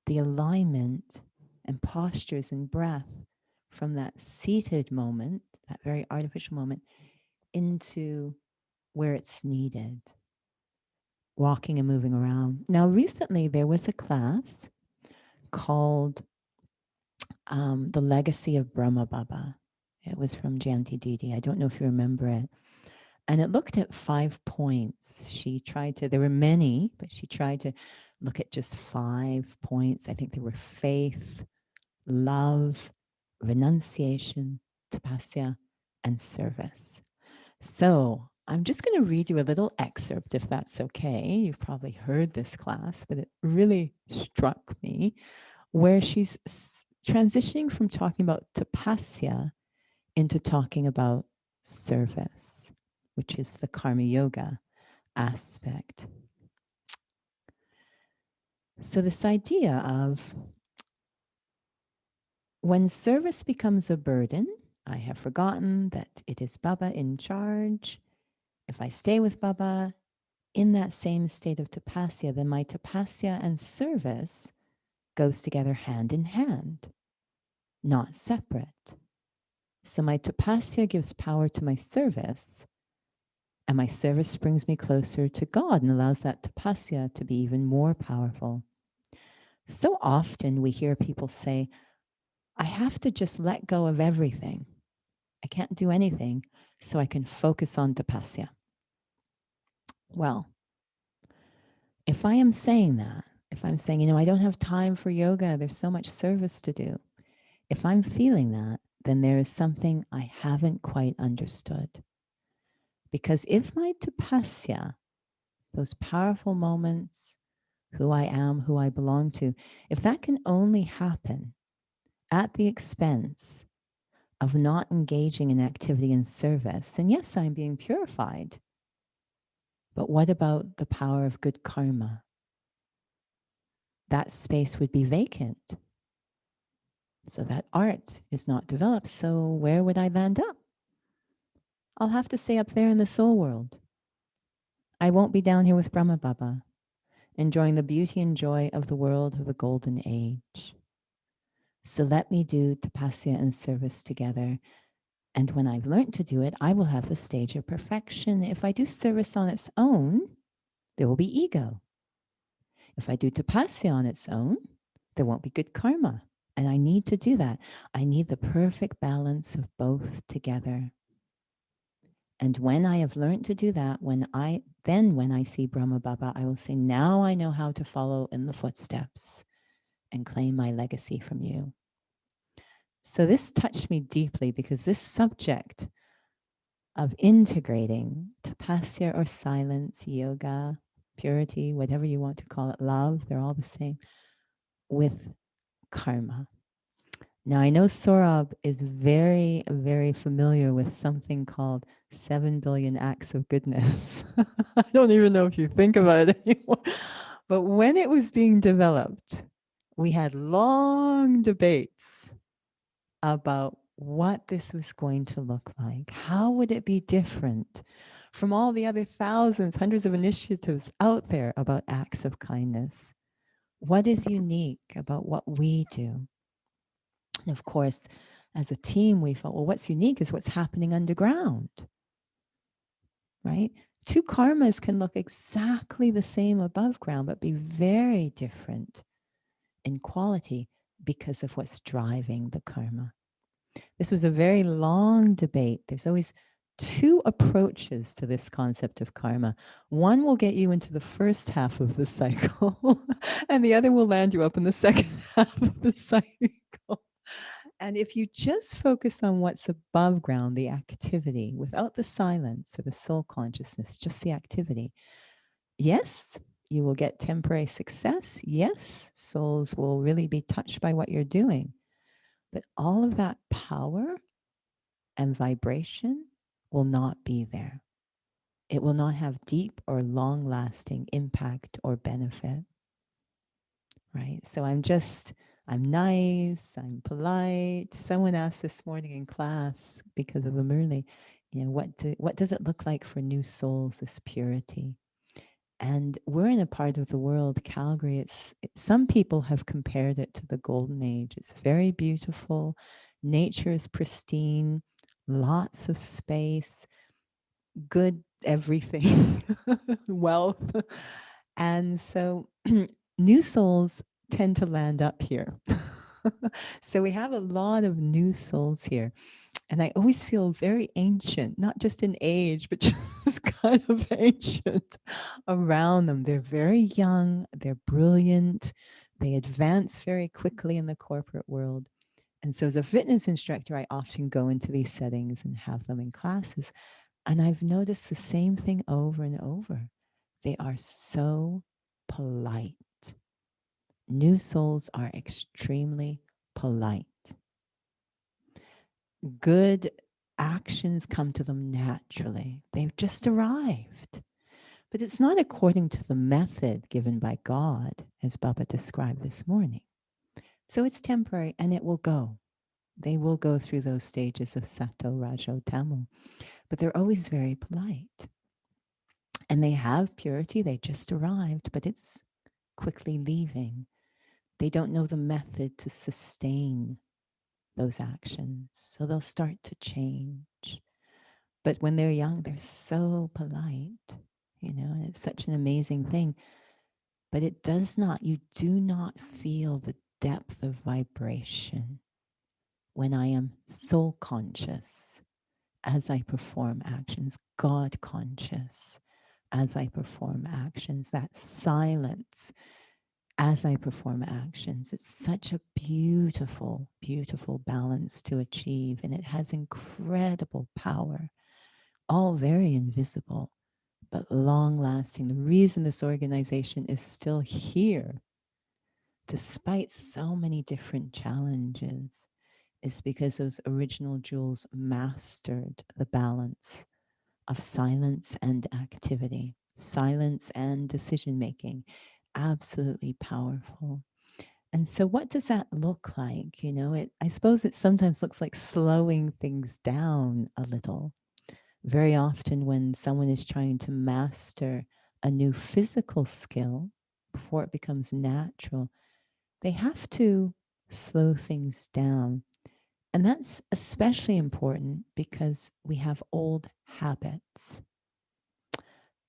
[SPEAKER 2] the alignment and postures and breath from that seated moment, that very artificial moment, into where it's needed, walking and moving around. Now, recently there was a class called The Legacy of Brahma Baba. It was from Janti Didi. I don't know if you remember it. And it looked at 5 points. She tried to, there were many, but she tried to look at just 5 points. I think they were faith, love, renunciation, tapasya, and service. So I'm just going to read you a little excerpt, if that's okay. You've probably heard this class, but it really struck me, where she's transitioning from talking about tapasya into talking about service. which is the karma yoga aspect. So this idea of when service becomes a burden, I have forgotten that it is Baba in charge. If I stay with Baba in that same state of tapasya, then my tapasya and service goes together hand in hand, not separate. So my tapasya gives power to my service, and my service brings me closer to God and allows that tapasya to be even more powerful. So often we hear people say, I have to just let go of everything. I can't do anything so I can focus on tapasya. Well, if I am saying that, if I'm saying, I don't have time for yoga, there's so much service to do. If I'm feeling that, then there is something I haven't quite understood. Because if my tapasya, those powerful moments, who I am, who I belong to, if that can only happen at the expense of not engaging in activity and service, then yes, I'm being purified. But what about the power of good karma? That space would be vacant. So that art is not developed. So where would I land up? I'll have to stay up there in the soul world. I won't be down here with Brahma Baba, enjoying the beauty and joy of the world of the golden age. So let me do tapasya and service together. And when I've learned to do it, I will have the stage of perfection. If I do service on its own, there will be ego. If I do tapasya on its own, there won't be good karma. And I need to do that. I need the perfect balance of both together. And when I have learned to do that, when I see Brahma Baba, I will say, now I know how to follow in the footsteps and claim my legacy from you. So this touched me deeply because this subject of integrating tapasya or silence, yoga, purity, whatever you want to call it, love, they're all the same, with karma. Now, I know Saurabh is very, very familiar with something called 7 billion acts of goodness. I don't even know if you think about it anymore. But when it was being developed, we had long debates about what this was going to look like. How would it be different from all the other thousands, hundreds of initiatives out there about acts of kindness? What is unique about what we do? And of course, as a team, we felt, well, what's unique is what's happening underground, right? Two karmas can look exactly the same above ground, but be very different in quality because of what's driving the karma. This was a very long debate. There's always two approaches to this concept of karma. One will get you into the first half of the cycle, and the other will land you up in the second half of the cycle. And if you just focus on what's above ground, the activity, without the silence or the soul consciousness, just the activity, yes, you will get temporary success. Yes, souls will really be touched by what you're doing. But all of that power and vibration will not be there. It will not have deep or long-lasting impact or benefit, right? So I'm nice, I'm polite. Someone asked this morning in class because of Amurli, what does it look like for new souls, this purity? And we're in a part of the world, Calgary, some people have compared it to the golden age. It's very beautiful. Nature is pristine, lots of space, good everything, wealth. And so new souls tend to land up here. So we have a lot of new souls here. And I always feel very ancient, not just in age, but just kind of ancient around them. They're very young, they're brilliant, they advance very quickly in the corporate world. And so as a fitness instructor, I often go into these settings and have them in classes. And I've noticed the same thing over and over. They are so polite. New souls are extremely polite. Good actions come to them naturally. They've just arrived. But it's not according to the method given by God, as Baba described this morning. So it's temporary and it will go. They will go through those stages of Sato, Rajo, Tamo, but they're always very polite. And they have purity, they just arrived, but it's quickly leaving. They don't know the method to sustain those actions, so they'll start to change. But when they're young, they're so polite, and it's such an amazing thing. But it does not, you do not feel the depth of vibration when I am soul conscious as I perform actions, God conscious as I perform actions, that silence as I perform actions. It's such a beautiful, beautiful balance to achieve, and it has incredible power, all very invisible, but long lasting. The reason this organization is still here, despite so many different challenges, is because those original jewels mastered the balance of silence and activity, silence and decision making. Absolutely powerful. And so what does that look like? I suppose it sometimes looks like slowing things down a little. Very often when someone is trying to master a new physical skill before it becomes natural, they have to slow things down. And that's especially important because we have old habits.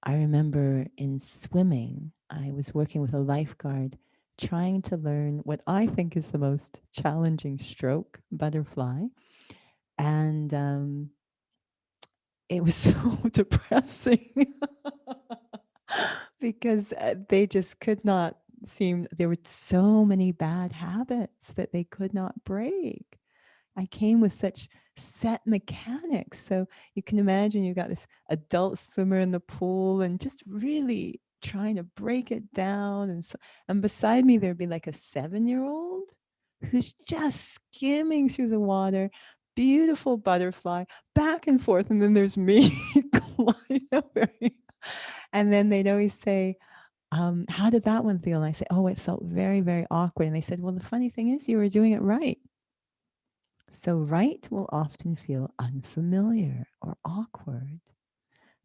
[SPEAKER 2] I remember in swimming, I was working with a lifeguard trying to learn what I think is the most challenging stroke, butterfly. And it was so depressing because they just could not there were so many bad habits that they could not break. I came with such set mechanics. So you can imagine you've got this adult swimmer in the pool and just really trying to break it down. And beside me, there'd be like a 7-year-old who's just skimming through the water, beautiful butterfly, back and forth. And then there's me gliding over. And then they'd always say, how did that one feel? And I say, oh, it felt very, very awkward. And they said, well, the funny thing is you were doing it right. So right will often feel unfamiliar or awkward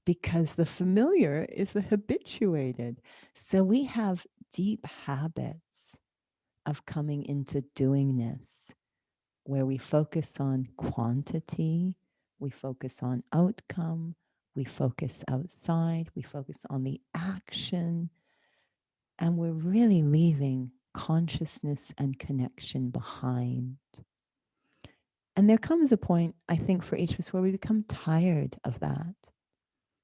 [SPEAKER 2] because the familiar is the habituated. So we have deep habits of coming into doingness where we focus on quantity, we focus on outcome, we focus outside, we focus on the action, and we're really leaving consciousness and connection behind. And there comes a point, I think, for each of us where we become tired of that.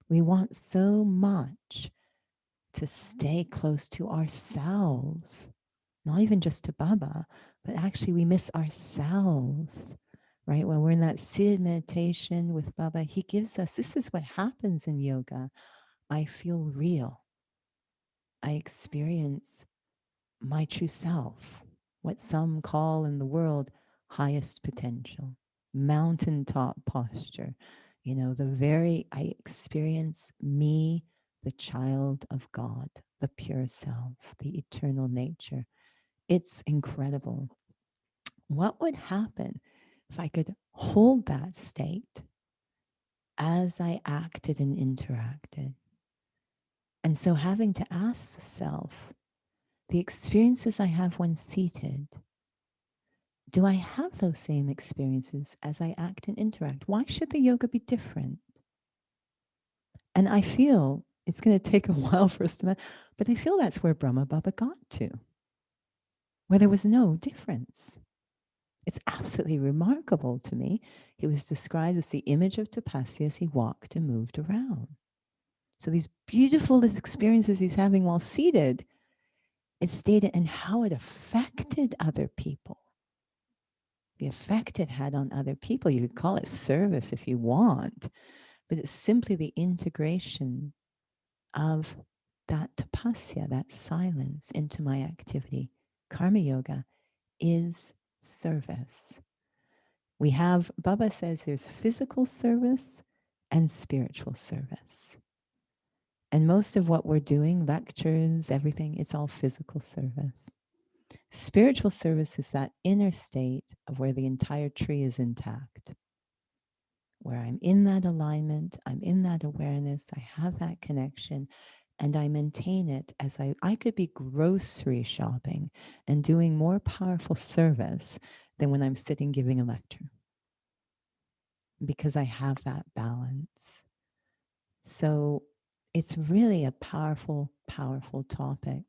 [SPEAKER 2] We want so much to stay close to ourselves, not even just to Baba, but actually we miss ourselves, right? When we're in that seated meditation with Baba, he gives us, this is what happens in yoga. I feel real. I experience my true self, what some call in the world highest potential, mountaintop posture. I experience me, the child of God, the pure self, the eternal nature. It's incredible. What would happen if I could hold that state as I acted and interacted? And so having to ask the self, the experiences I have when seated, do I have those same experiences as I act and interact? Why should the yoga be different? And I feel it's going to take a while for us to, but I feel that's where Brahma Baba got to, where there was no difference. It's absolutely remarkable to me. He was described as the image of Tapasya as he walked and moved around. So these beautiful experiences he's having while seated, it's stated and how it affected other people. The effect it had on other people. You could call it service if you want, but it's simply the integration of that tapasya, that silence into my activity. Karma yoga is service. We have, Baba says there's physical service and spiritual service. And most of what we're doing, lectures, everything, it's all physical service. Spiritual service is that inner state of where the entire tree is intact, where I'm in that alignment, I'm in that awareness, I have that connection, and I maintain it as I could be grocery shopping and doing more powerful service than when I'm sitting giving a lecture, because I have that balance. So it's really a powerful, powerful topic.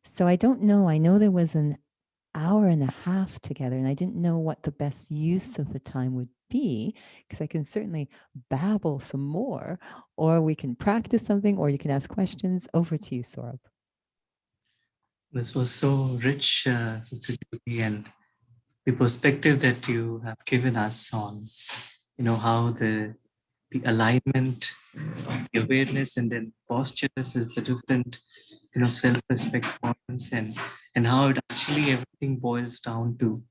[SPEAKER 2] So I don't know. I know there was an hour and a half together, and I didn't know what the best use of the time would be, because I can certainly babble some more, or we can practice something, or you can ask questions. Over to you, Saurabh.
[SPEAKER 1] This was so rich, Sister Judi, and the perspective that you have given us on, how the alignment of the awareness and then postures is the different, self-respect points, and how it actually everything boils down to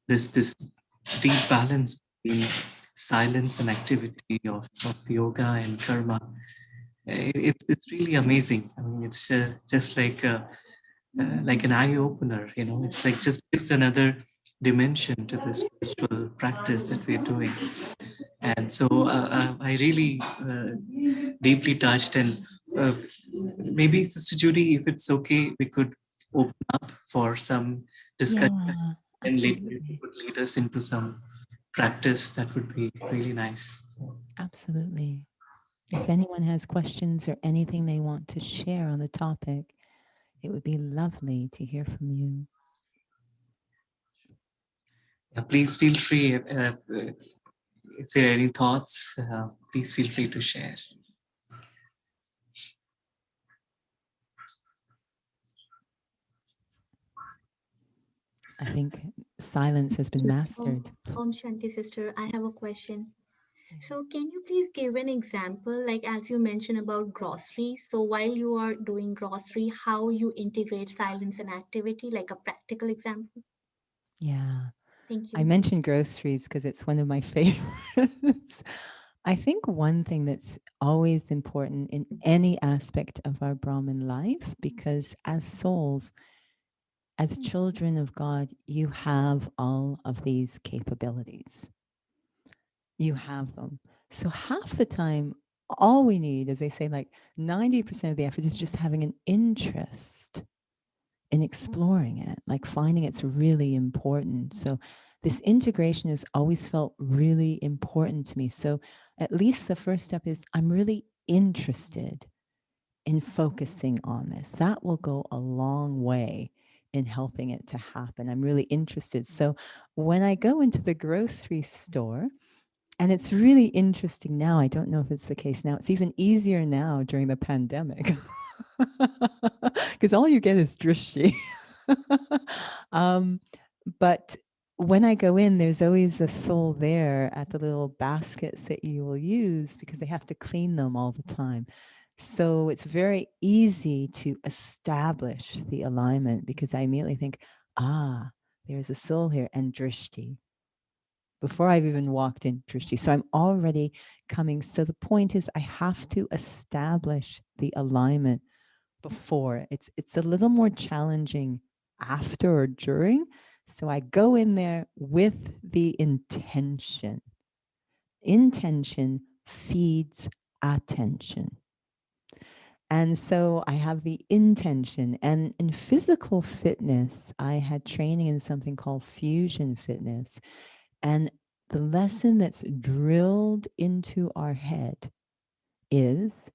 [SPEAKER 1] this deep balance between silence and activity of yoga and karma. It's really amazing. I mean, it's just like an eye opener. It's like just gives another dimension to the spiritual practice that we're doing. And so I really deeply touched, and maybe Sister Judi, if it's okay, we could open up for some discussion,
[SPEAKER 2] Yeah,
[SPEAKER 1] and later you
[SPEAKER 2] absolutely.
[SPEAKER 1] could lead us into some practice. That would be really nice.
[SPEAKER 2] Absolutely. If anyone has questions or anything they want to share on the topic, it would be lovely to hear from you.
[SPEAKER 1] Yeah, please feel free. If there are any thoughts, please feel free to share.
[SPEAKER 2] I think silence has been mastered.
[SPEAKER 4] Om Shanti sister, I have a question. So can you please give an example, like as you mentioned about grocery? So while you are doing grocery, how you integrate silence and activity, like a practical example?
[SPEAKER 2] Yeah.
[SPEAKER 4] Thank
[SPEAKER 2] I
[SPEAKER 4] you.
[SPEAKER 2] mentioned groceries because it's one of my favorites. I think one thing that's always important in any aspect of our Brahmin life, because as souls, as children of God, you have all of these capabilities. You have them. So half the time, all we need, as they say, like 90% of the effort is just having an interest in exploring it, like finding it's really important. So this integration has always felt really important to me. So at least the first step is I'm really interested in focusing on this. That will go a long way in helping it to happen. I'm really interested. So when I go into the grocery store, and it's really interesting now, I don't know if it's the case now, it's even easier now during the pandemic, because all you get is drishti. But when I go in, there's always a soul there at the little baskets that you will use, because they have to clean them all the time. So it's very easy to establish the alignment, because I immediately think, there's a soul here, and drishti, before I've even walked in drishti. So I'm already coming. So the point is, I have to establish the alignment before. It's a little more challenging after or during. So I go in there with the intention. Intention feeds attention. And so I have the intention. And in physical fitness, I had training in something called fusion fitness. And the lesson that's drilled into our head is,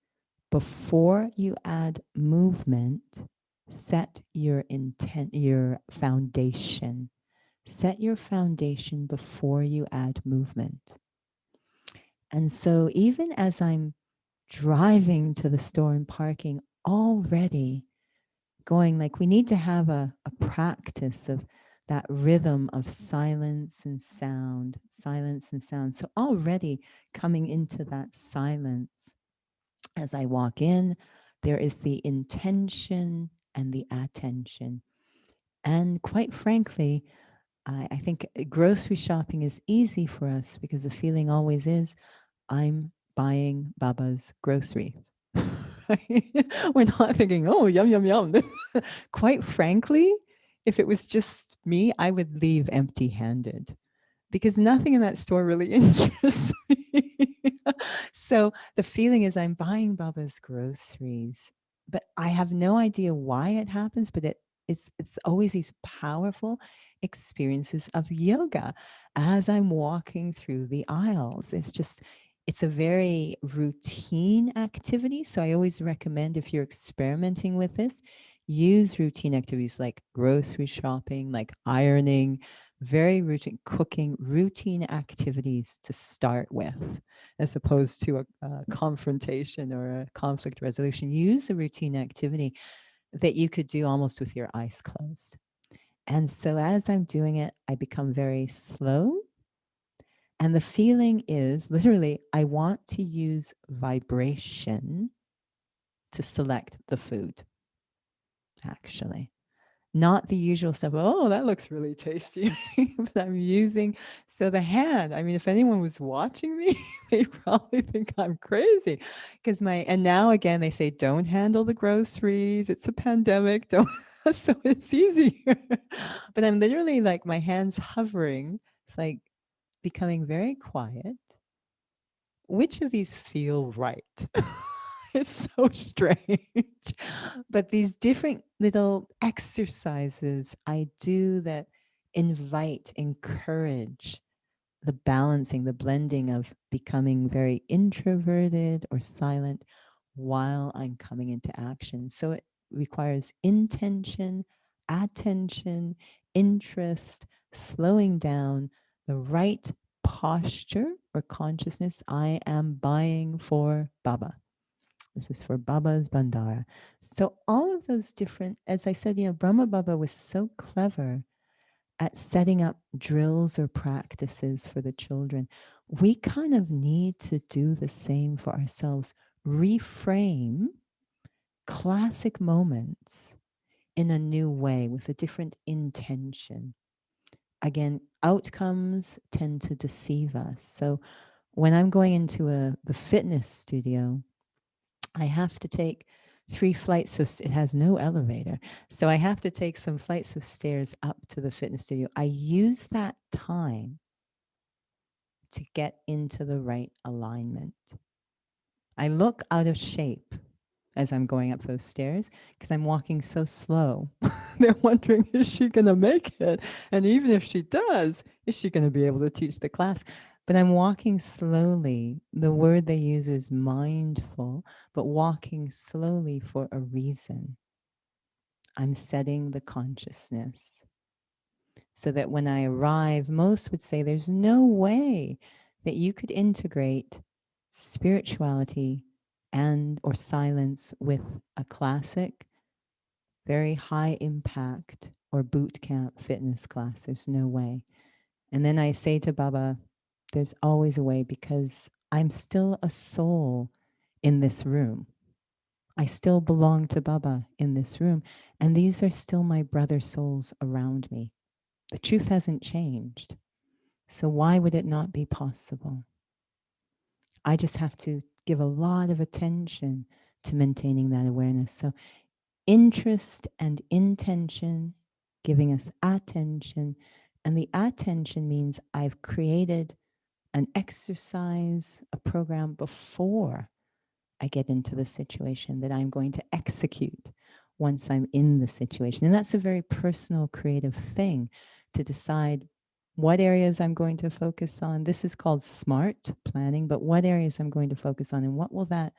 [SPEAKER 2] before you add movement, set your intent, your foundation. Set your foundation before you add movement. And so even as I'm driving to the store and parking, already going, like, we need to have a practice of that rhythm of silence and sound, silence and sound. So already coming into that silence, as I walk in, there is the intention and the attention. And quite frankly, I think grocery shopping is easy for us because the feeling always is, I'm buying Baba's groceries. We're not thinking, oh, yum, yum, yum. Quite frankly, if it was just me, I would leave empty-handed because nothing in that store really interests me. So the feeling is I'm buying Baba's groceries, but I have no idea why it happens, but it's always these powerful experiences of yoga as I'm walking through the aisles. It's a very routine activity. So I always recommend, if you're experimenting with this, use routine activities like grocery shopping, like ironing, very routine, cooking, routine activities to start with, as opposed to a confrontation or a conflict resolution. Use a routine activity that you could do almost with your eyes closed. And so as I'm doing it, I become very slow. And the feeling is literally, I want to use vibration to select the food, actually. Not the usual stuff. Oh, that looks really tasty. But I'm using, so the hand, I mean, if anyone was watching me, they probably think I'm crazy. Because and now again, they say, don't handle the groceries. It's a pandemic. Don't. So it's easier. But I'm literally like, my hands hovering. It's like becoming very quiet. Which of these feel right? It's so strange. But these different little exercises I do that invite, encourage the balancing, the blending of becoming very introverted or silent while I'm coming into action. So it requires intention, attention, interest, slowing down, the right posture or consciousness. I am buying for Baba. This is for Baba's Bandara. So all of those different, as I said, Brahma Baba was so clever at setting up drills or practices for the children. We kind of need to do the same for ourselves. Reframe classic moments in a new way with a different intention. Again, outcomes tend to deceive us. So when I'm going into the fitness studio, I have to take 3 flights of, it has no elevator. So I have to take some flights of stairs up to the fitness studio. I use that time to get into the right alignment. I look out of shape as I'm going up those stairs because I'm walking so slow. They're wondering, is she going to make it? And even if she does, is she going to be able to teach the class? But I'm walking slowly. The word they use is mindful, but walking slowly for a reason. I'm setting the consciousness so that when I arrive, most would say there's no way that you could integrate spirituality and or silence with a classic, very high impact or boot camp fitness class. There's no way. And then I say to Baba, there's always a way because I'm still a soul in this room. I still belong to Baba in this room. And these are still my brother souls around me. The truth hasn't changed. So why would it not be possible? I just have to give a lot of attention to maintaining that awareness. So interest and intention, giving us attention. And the attention means I've created an exercise, a program before I get into the situation that I'm going to execute once I'm in the situation. And that's a very personal, creative thing to decide what areas I'm going to focus on. This is called SMART planning, but what areas I'm going to focus on and what will that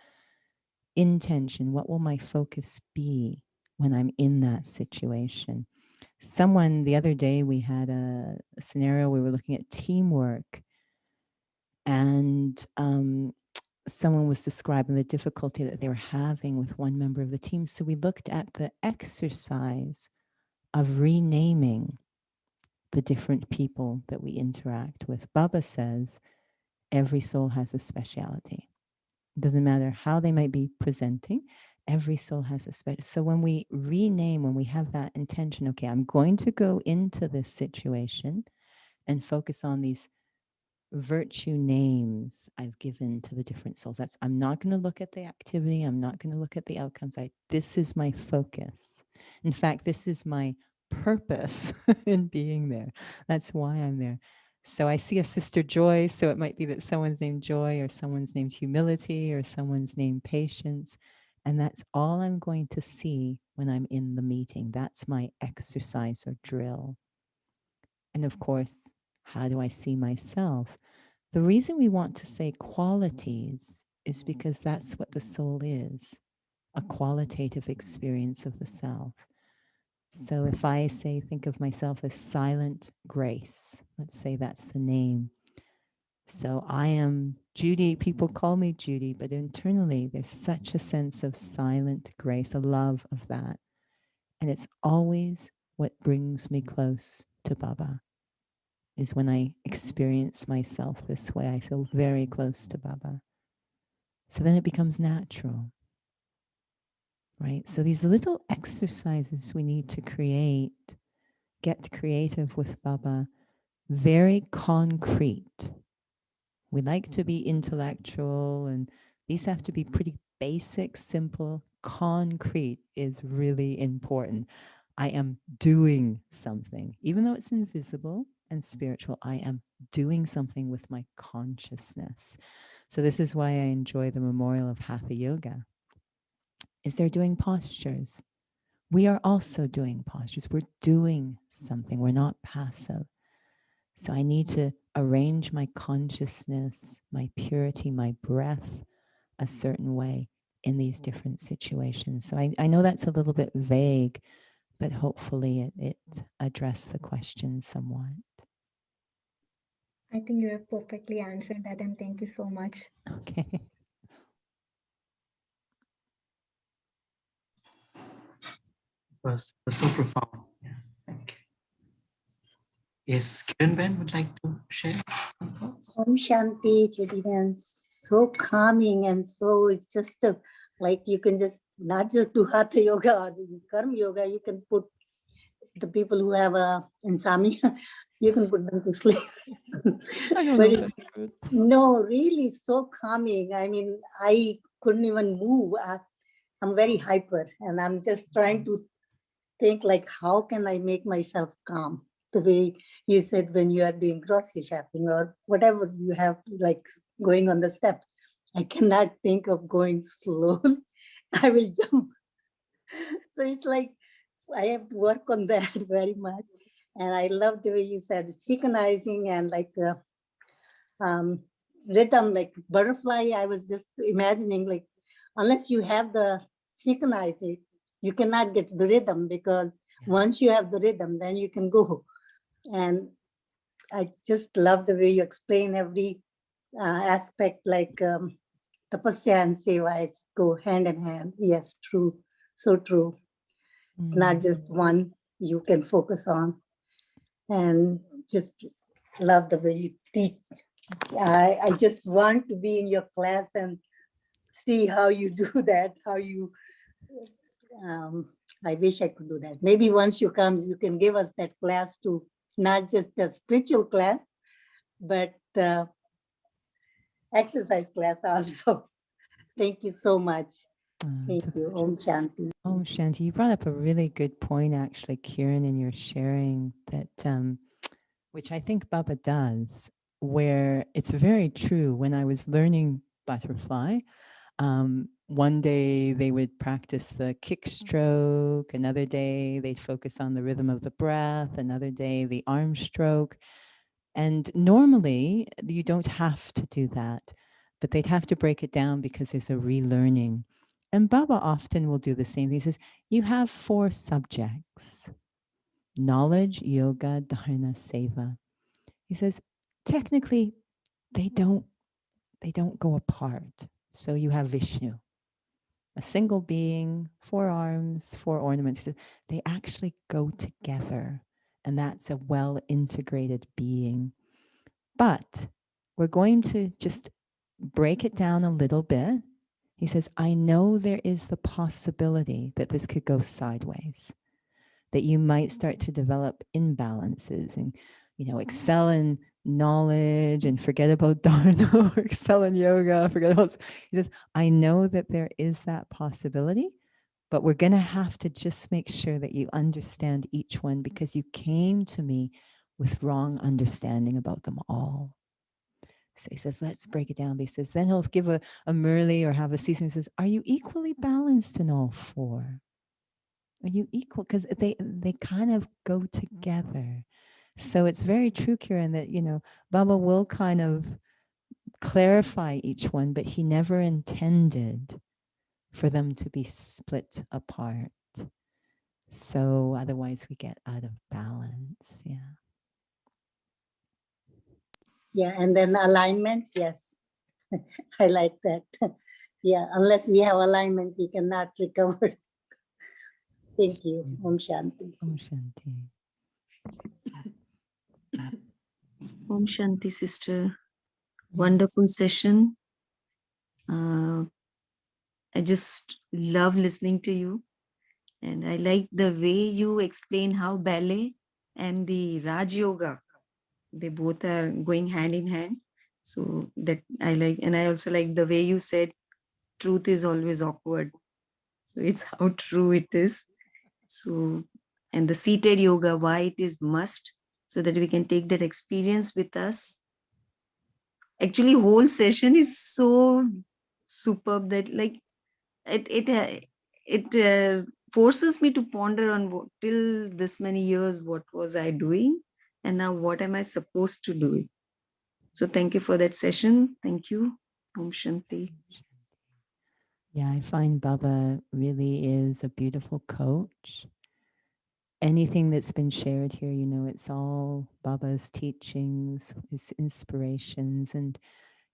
[SPEAKER 2] intention, what will my focus be when I'm in that situation? Someone, the other day, we had a scenario where we were looking at teamwork, and someone was describing the difficulty that they were having with one member of the team. So we looked at the exercise of renaming the different people that we interact with. Baba says every soul has a speciality. It doesn't matter how they might be presenting. Every soul has a special. So when we rename, when we have that intention, okay, I'm going to go into this situation and focus on these virtue names I've given to the different souls. I'm not going to look at the activity. I'm not going to look at the outcomes. This is my focus. In fact, this is my purpose in being there. That's why I'm there. So I see a sister Joy. So it might be that someone's named Joy, or someone's named Humility, or someone's named Patience. And that's all I'm going to see when I'm in the meeting. That's my exercise or drill. And of course, how do I see myself? The reason we want to say qualities is because that's what the soul is, a qualitative experience of the self. So if I say, think of myself as silent grace, let's say that's the name. So I am Judi. People call me Judi, but internally there's such a sense of silent grace, a love of that. And it's always what brings me close to Baba. Is when I experience myself this way. I feel very close to Baba. So then it becomes natural, right? So these little exercises we need to create, get creative with Baba, very concrete. We like to be intellectual, and these have to be pretty basic, simple. Concrete is really important. I am doing something, even though it's invisible and spiritual. I am doing something with my consciousness. So this is why I enjoy the memorial of Hatha Yoga, is they're doing postures. We are also doing postures. We're doing something. We're not passive. So I need to arrange my consciousness, my purity, my breath a certain way in these different situations. So I know that's a little bit vague, but hopefully it addressed the question somewhat.
[SPEAKER 4] I think you have perfectly answered that, and thank you so much.
[SPEAKER 2] Okay.
[SPEAKER 1] Was so profound. Yeah, thank you. Yes, Kiran Ben would like to share some thoughts.
[SPEAKER 3] Om Shanti, Judi, and so calming, and so it's just like you can just not just do Hatha Yoga or Karma Yoga, you can put the people who have insomnia, you can put them to sleep.
[SPEAKER 2] I don't
[SPEAKER 3] But
[SPEAKER 2] know if that's good.
[SPEAKER 3] no, really so calming. I mean, I couldn't even move. I'm very hyper, and I'm just trying to think like, how can I make myself calm? The way you said when you are doing grocery shopping or whatever you have, like going on the steps. I cannot think of going slow. I will jump. So it's like I have to work on that very much. And I love the way you said synchronizing and like rhythm, like butterfly. I was just imagining like, unless you have the synchronizing, you cannot get the rhythm, because once you have the rhythm, then you can go. And I just love the way you explain every aspect, like tapasya and seva go hand in hand. Yes, true. So true. It's not just one you can focus on. And just love the way you teach. I just want to be in your class and see how you do that, how you, I wish I could do that. Maybe once you come, you can give us that class too, not just a spiritual class, but exercise class also. Thank you so much. Thank you. Om Shanti.
[SPEAKER 2] Om Shanti. You brought up a really good point, actually, Kiran, in your sharing that, which I think Baba does, where it's very true. When I was learning butterfly, one day they would practice the kick stroke, another day they'd focus on the rhythm of the breath, another day the arm stroke. And normally you don't have to do that, but they'd have to break it down because there's a relearning. And Baba often will do the same. He says, you have 4 subjects: knowledge, yoga, dharana, seva. He says, technically, they don't go apart. So you have Vishnu, a single being, 4 arms, 4 ornaments. They actually go together. And that's a well-integrated being. But we're going to just break it down a little bit. He says, I know there is the possibility that this could go sideways, that you might start to develop imbalances and, excel in knowledge and forget about dharma, or excel in yoga, forget about. He says, I know that there is that possibility, but we're going to have to just make sure that you understand each one, because you came to me with wrong understanding about them all. So he says, let's break it down. But he says, then he'll give a Murli or have a ceasing. He says, are you equally balanced in all four? Are you equal? Because they kind of go together. So it's very true, Kiran, that, Baba will kind of clarify each one, but he never intended for them to be split apart. So otherwise we get out of balance. Yeah.
[SPEAKER 3] Yeah, and then alignment, yes. I like that. Yeah, unless we have alignment, we cannot recover. Thank you. Om Shanti.
[SPEAKER 2] Om Shanti.
[SPEAKER 5] Om Shanti, sister. Wonderful session. I just love listening to you. And I like the way you explain how ballet and the Raj Yoga, they both are going hand in hand. So that I like. And I also like the way you said truth is always awkward. So it's how true it is. So, and the seated yoga, why it is must, so that we can take that experience with us. Actually, whole session is so superb that like it forces me to ponder on till this many years, what was I doing, and now what am I supposed to do? So thank you for that session. Thank you. Om Shanti.
[SPEAKER 2] Yeah, I find Baba really is a beautiful coach. Anything that's been shared here, it's all Baba's teachings, his inspirations. And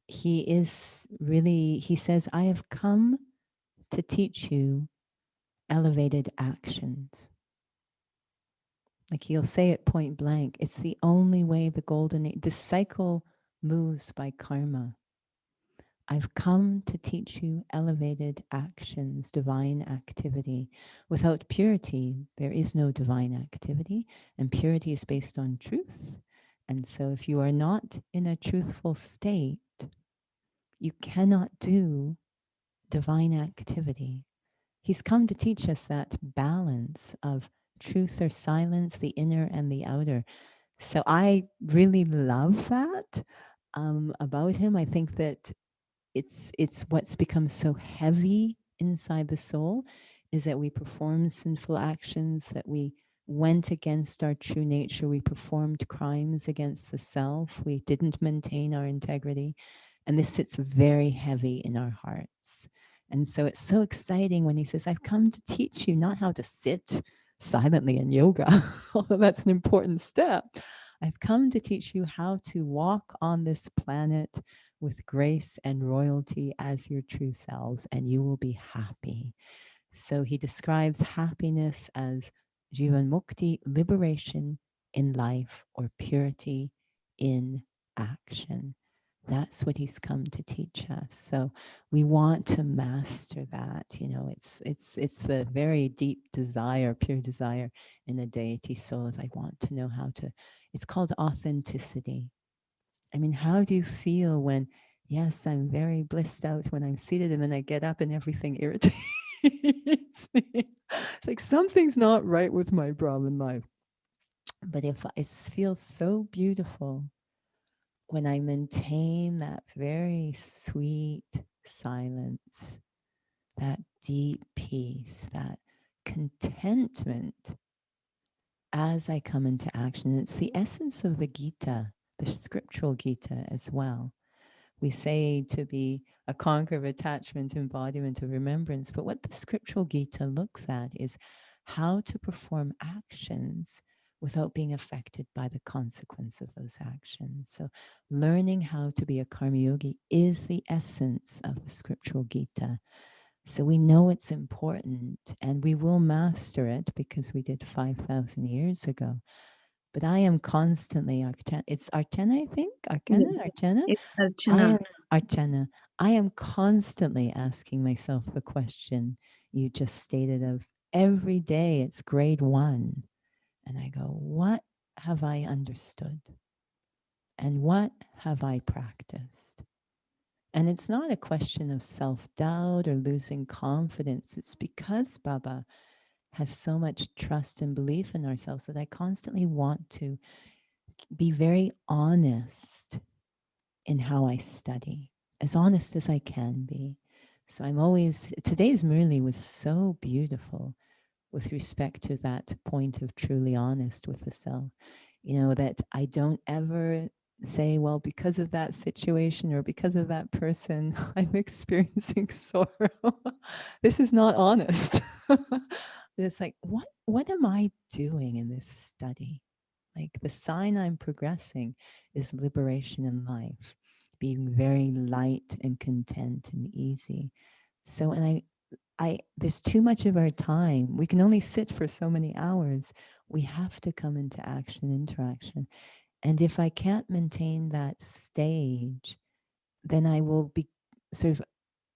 [SPEAKER 2] he says, I have come to teach you elevated actions. Like he'll say it point blank. It's the only way the cycle moves by karma. I've come to teach you elevated actions, divine activity. Without purity, there is no divine activity, and purity is based on truth. And so if you are not in a truthful state, you cannot do divine activity. He's come to teach us that balance of truth or silence, the inner and the outer. So I really love that about him. I think that it's what's become so heavy inside the soul, is that we perform sinful actions, that we went against our true nature, we performed crimes against the self, we didn't maintain our integrity, and this sits very heavy in our hearts. And so it's so exciting when he says, I've come to teach you not how to sit silently in yoga, although that's an important step. I've come to teach you how to walk on this planet with grace and royalty as your true selves, and you will be happy. So he describes happiness as Jivan Mukti, liberation in life, or purity in action. That's what he's come to teach us. So we want to master that. It's the very deep desire, pure desire in the deity soul. If I want to know how to, it's called authenticity. I mean, how do you feel when, yes, I'm very blissed out when I'm seated, and then I get up and everything irritates me? It's like something's not right with my Brahman life. But if it feels so beautiful when I maintain that very sweet silence, that deep peace, that contentment as I come into action. It's the essence of the Gita, the scriptural Gita as well. We say to be a conqueror of attachment, embodiment of remembrance, but what the scriptural Gita looks at is how to perform actions without being affected by the consequence of those actions. So learning how to be a karma yogi is the essence of the scriptural Gita. So we know it's important, and we will master it because we did 5,000 years ago. But I am constantly, it's Archana, I think? Archana?
[SPEAKER 5] It's
[SPEAKER 2] I
[SPEAKER 5] Archana.
[SPEAKER 2] am Archana. I am constantly asking myself the question you just stated of every day it's grade 1. And I go, what have I understood? And what have I practiced? And it's not a question of self-doubt or losing confidence. It's because Baba has so much trust and belief in ourselves that I constantly want to be very honest in how I study, as honest as I can be. So I'm always, today's Murli was so beautiful with respect to that point of truly honest with the self. You know, that I don't ever say, well, because of that situation or because of that person, I'm experiencing sorrow. This is not honest. It's like, what am I doing in this study? Like the sign I'm progressing is liberation in life, being very light and content and easy. So, and there's too much of our time. We can only sit for so many hours. We have to come into action, interaction. And if I can't maintain that stage, then I will be sort of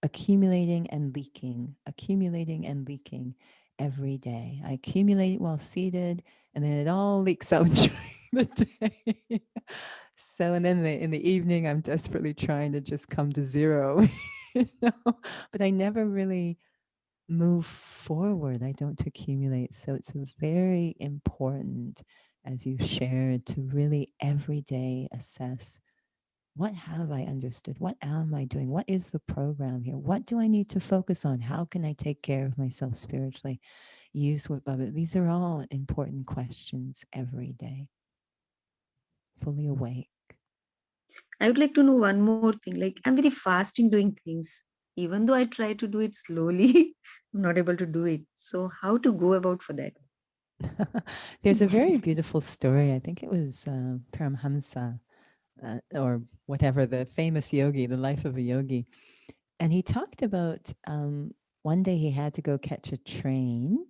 [SPEAKER 2] accumulating and leaking every day. I accumulate while seated, and then it all leaks out during the day. So, and then in the evening, I'm desperately trying to just come to zero, you know? But I never really move forward. I don't accumulate. So it's very important, as you shared, to really every day assess, what have I understood? What am I doing? What is the program here? What do I need to focus on? How can I take care of myself spiritually? Use what Baba. These are all important questions every day. Fully awake.
[SPEAKER 5] I would like to know one more thing. Like, I'm very fast in doing things. Even though I try to do it slowly, I'm not able to do it. So, how to go about for that?
[SPEAKER 2] There's a very beautiful story. I think it was Paramhamsa or whatever, the famous yogi, the life of a yogi. And he talked about one day he had to go catch a train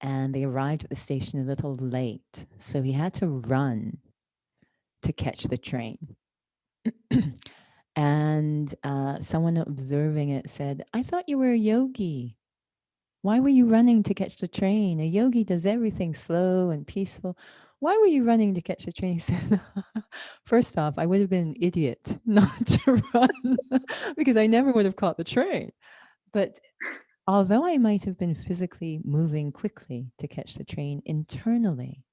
[SPEAKER 2] and they arrived at the station a little late. So he had to run to catch the train. And someone observing it said, I thought you were a yogi. Why were you running to catch the train? A yogi does everything slow and peaceful. Why were you running to catch the train? He said, first off, I would have been an idiot not to run because I never would have caught the train. But although I might have been physically moving quickly to catch the train, internally,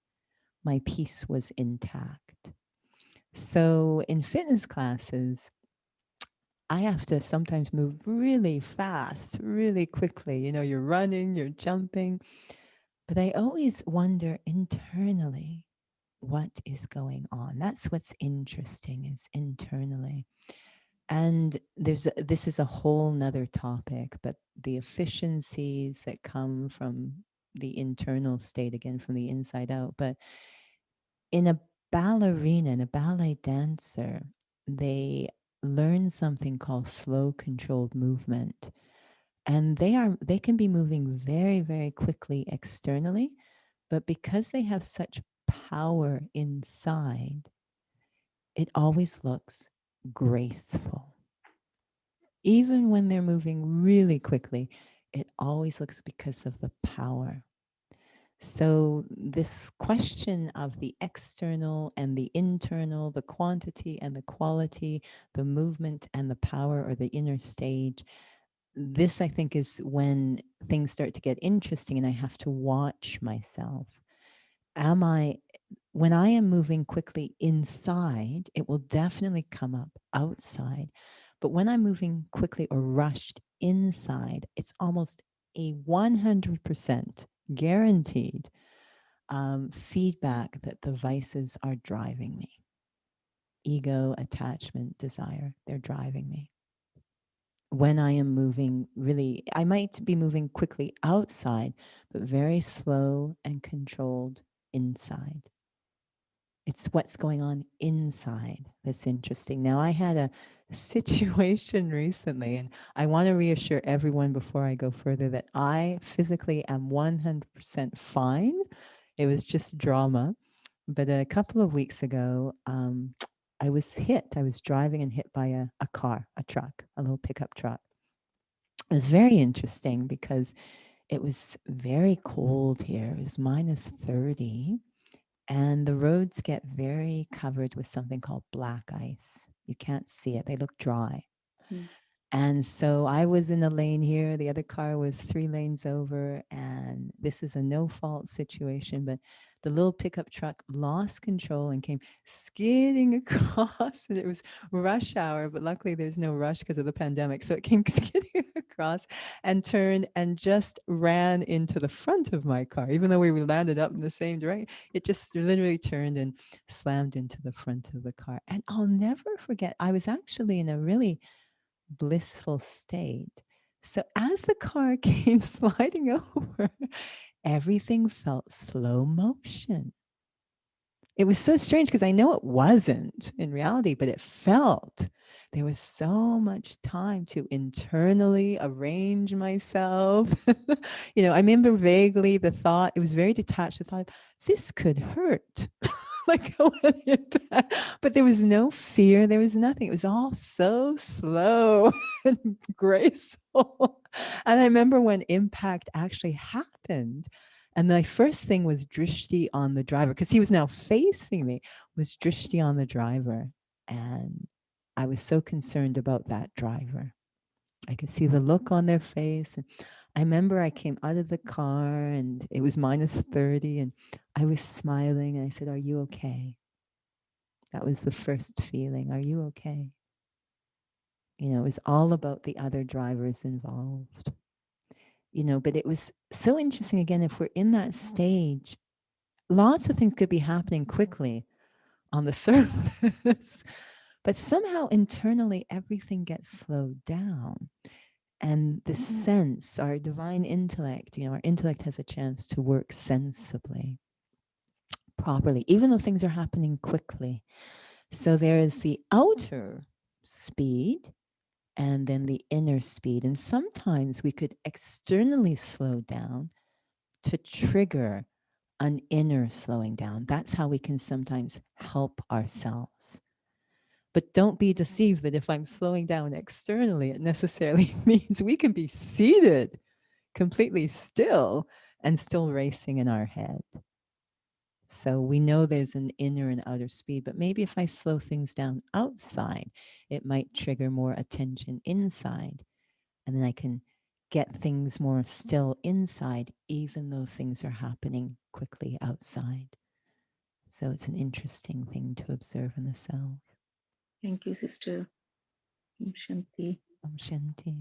[SPEAKER 2] my peace was intact. So in fitness classes, I have to sometimes move really fast, really quickly. You know, you're running, you're jumping. But I always wonder internally what is going on. That's what's interesting, is internally. And this is a whole nother topic, but the efficiencies that come from the internal state, again, from the inside out. But in a ballerina, in a ballet dancer, they learn something called slow controlled movement. And they can be moving very, very quickly externally, but because they have such power inside, it always looks graceful. Even when they're moving really quickly, it always looks because of the power. So this question of the external and the internal, the quantity and the quality, the movement and the power, or the inner stage, this, I think, is when things start to get interesting and I have to watch myself. When I am moving quickly inside, it will definitely come up outside. But when I'm moving quickly or rushed inside, it's almost a 100% guaranteed feedback that the vices are driving me. Ego, attachment, desire, they're driving me. When I am moving really, I might be moving quickly outside, but very slow and controlled inside. It's what's going on inside that's interesting. Now, I had a situation recently, and I want to reassure everyone before I go further that I physically am 100% fine. It was just drama. But a couple of weeks ago, I was hit. I was driving and hit by a car, a truck, a little pickup truck. It was very interesting because it was very cold here. It was minus 30. And the roads get very covered with something called black ice. You can't see it. They look dry.
[SPEAKER 5] Mm.
[SPEAKER 2] And so I was in a lane here. The other car was 3 lanes over. And this is a no-fault situation. But the little pickup truck lost control and came skidding across. And it was rush hour. But luckily, there's no rush because of the pandemic. So it came skidding across and turned and just ran into the front of my car. Even though we landed up in the same direction, it just literally turned and slammed into the front of the car. And I'll never forget, I was actually in a really blissful state. So as the car came sliding over, everything felt slow motion. It was so strange because I know it wasn't in reality, but it felt. There was so much time to internally arrange myself. I remember vaguely the thought, it was very detached, the thought, this could hurt. Like, but there was no fear. There was nothing. It was all so slow and graceful. And I remember when impact actually happened, and my first thing was drishti on the driver, because he was now facing me, was drishti on the driver. And I was so concerned about that driver. I could see the look on their face. And I remember I came out of the car and it was minus 30 and I was smiling and I said, "Are you okay?" That was the first feeling. Are you okay? It was all about the other drivers involved. But it was so interesting. Again, if we're in that stage, lots of things could be happening quickly on the surface, but somehow internally everything gets slowed down. And the sense, our divine intellect, our intellect has a chance to work sensibly, properly, even though things are happening quickly. So there is the outer speed and then the inner speed. And sometimes we could externally slow down to trigger an inner slowing down. That's how we can sometimes help ourselves. But don't be deceived that if I'm slowing down externally, it necessarily means we can be seated completely still and still racing in our head. So we know there's an inner and outer speed, but maybe if I slow things down outside, it might trigger more attention inside. And then I can get things more still inside, even though things are happening quickly outside. So it's an interesting thing to observe in the self.
[SPEAKER 5] Thank you, Sister. Om Shanti.
[SPEAKER 2] Om Shanti.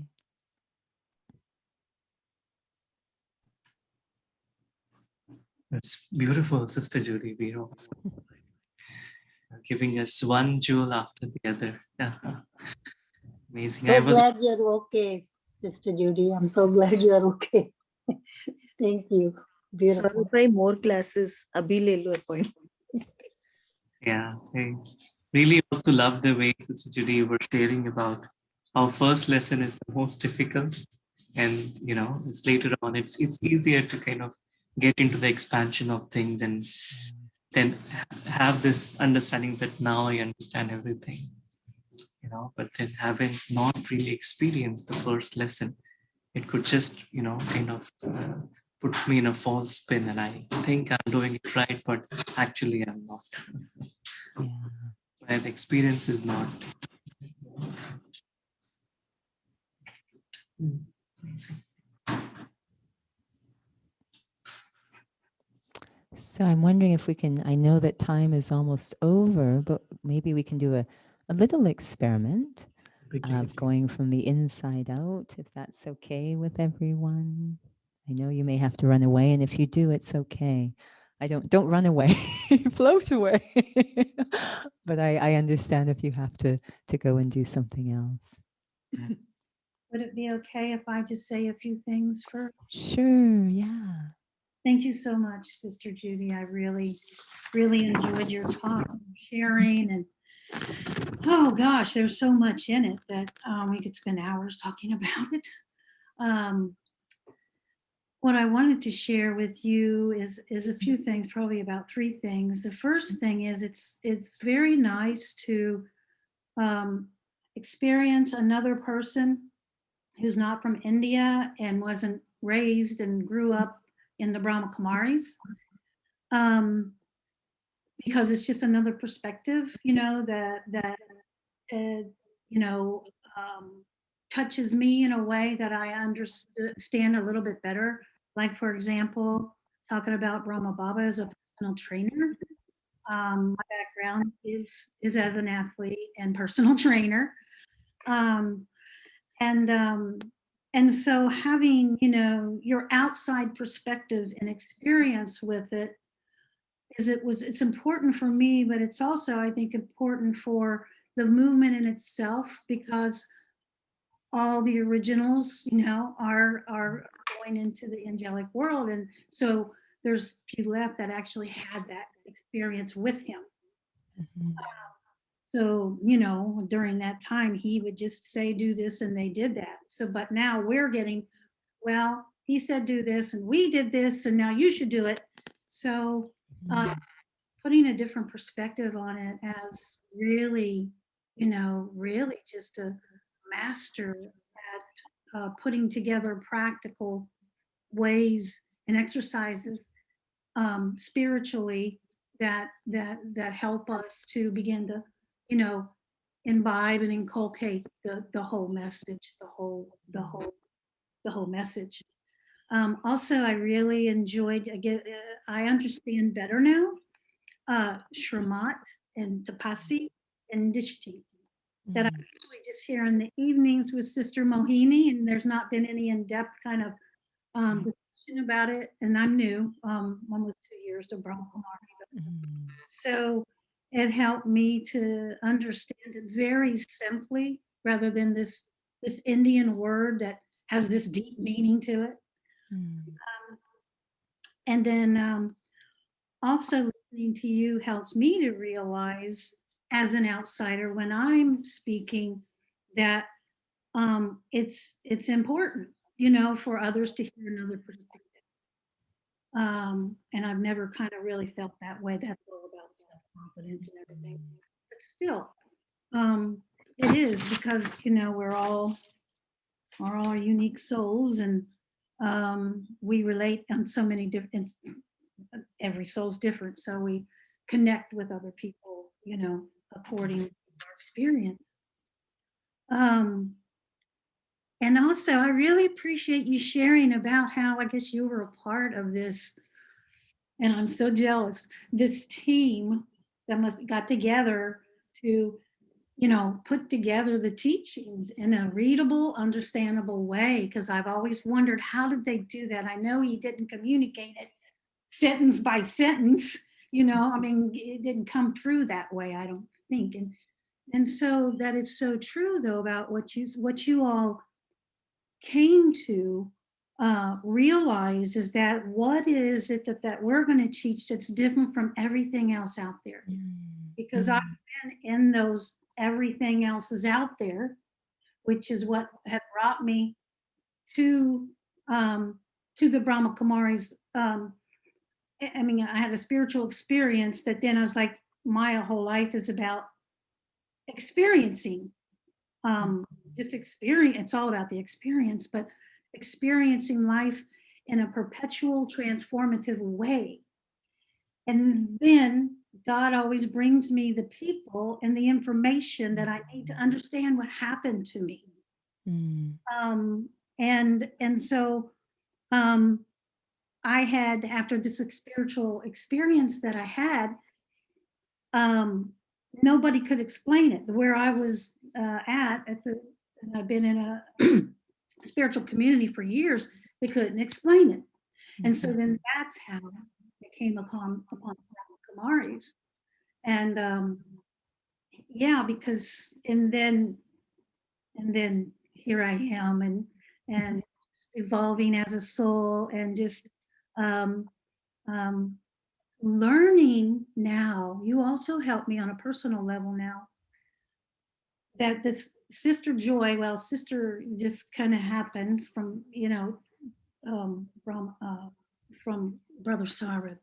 [SPEAKER 1] It's beautiful, Sister Judi. We're also giving us one jewel after the other. Yeah. Amazing.
[SPEAKER 3] So glad you're okay, Sister Judi. I'm so glad you're okay. Thank you. Beautiful.
[SPEAKER 5] Sorry, more classes. Abhi le lo appointment.
[SPEAKER 1] Yeah, I really also love the way, Sister Judi, you were sharing about our first lesson is the most difficult, and it's later on it's easier to kind of get into the expansion of things and then have this understanding that now I understand everything. But then having not really experienced the first lesson, it could just kind of put me in a false spin, and I think I'm doing it right, but actually I'm not. And the experience is not. Amazing.
[SPEAKER 2] So I'm wondering if we can, I know that time is almost over, but maybe we can do a little experiment of going from the inside out, if that's okay with everyone. I know you may have to run away, and if you do, it's okay. Don't run away, float away. But I understand if you have to go and do something else.
[SPEAKER 6] Would it be okay if I just say a few things first?
[SPEAKER 2] Sure, yeah.
[SPEAKER 6] Thank you so much, Sister Judi. I really, really enjoyed your talk and sharing. And oh gosh, there's so much in it that we could spend hours talking about it. what I wanted to share with you is a few things, probably about 3 things. The first thing is it's very nice to experience another person who's not from India and wasn't raised and grew up in the Brahma Kumaris, because it's just another perspective, that touches me in a way that I understand a little bit better. Like, for example, talking about Brahma Baba as a personal trainer. My background is as an athlete and personal trainer. And so having, your outside perspective and experience with it it's important for me, but it's also, I think, important for the movement in itself, because all the originals, are going into the angelic world. And so there's few left that actually had that experience with him.
[SPEAKER 2] Mhm.
[SPEAKER 6] So, during that time, he would just say, do this, and they did that. So, but now we're getting, well, he said, do this, and we did this, and now you should do it. So, putting a different perspective on it as really, really just a master at putting together practical ways and exercises spiritually that help us to begin to, imbibe and inculcate the whole message, the whole message. Also, I really enjoyed. I understand better now. Shramat and Tapasi and Dishti that I usually just hear in the evenings with Sister Mohini, and there's not been any in-depth kind of discussion about it. And I'm new, almost 2 years to Brahma Kumari. So it helped me to understand it very simply, rather than this Indian word that has this deep meaning to it. And then also listening to you helps me to realize, as an outsider, when I'm speaking, that it's important, for others to hear another perspective. And I've never kind of really felt that way. That's all about self-confidence and everything. But still, it is, because we're all unique souls, and we relate on so many different. Every soul's different, so we connect with other people, according to our experience. And also, I really appreciate you sharing about how, I guess, you were a part of this, and I'm so jealous, this team that got together to, put together the teachings in a readable, understandable way, because I've always wondered, how did they do that? I know he didn't communicate it sentence by sentence, it didn't come through that way, I don't think. And so that is so true, though, about what you all came to realize, is that what is it that we're going to teach that's different from everything else out there? Because I've been in those everything else is out there, which is what had brought me to the Brahma Kumaris. I had a spiritual experience that then I was like, my whole life is about experiencing, just experience. It's all about the experience, but experiencing life in a perpetual transformative way. And then God always brings me the people and the information that I need to understand what happened to me. And so I had, after this spiritual experience that I had, nobody could explain it. Where I was and I've been in a spiritual community for years, they couldn't explain it. And so then that's how I came upon Brahma Kumaris. And because, and then here I am, and just evolving as a soul, and just learning now. You also help me on a personal level now, that this Sister Joy, sister just kind of happened from, from Brother Sarah.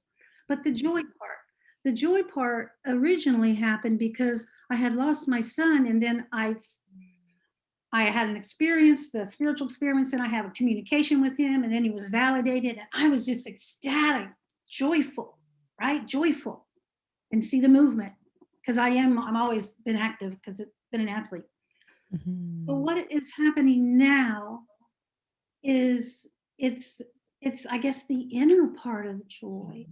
[SPEAKER 6] But the joy part originally happened because I had lost my son, and then I had an experience, the spiritual experience, and I had a communication with him, and then he was validated, and I was just ecstatic, joyful, right? Joyful, and see the movement, because I'm always been active because I've been an athlete.
[SPEAKER 2] Mhm.
[SPEAKER 6] But what is happening now is it's I guess the inner part of joy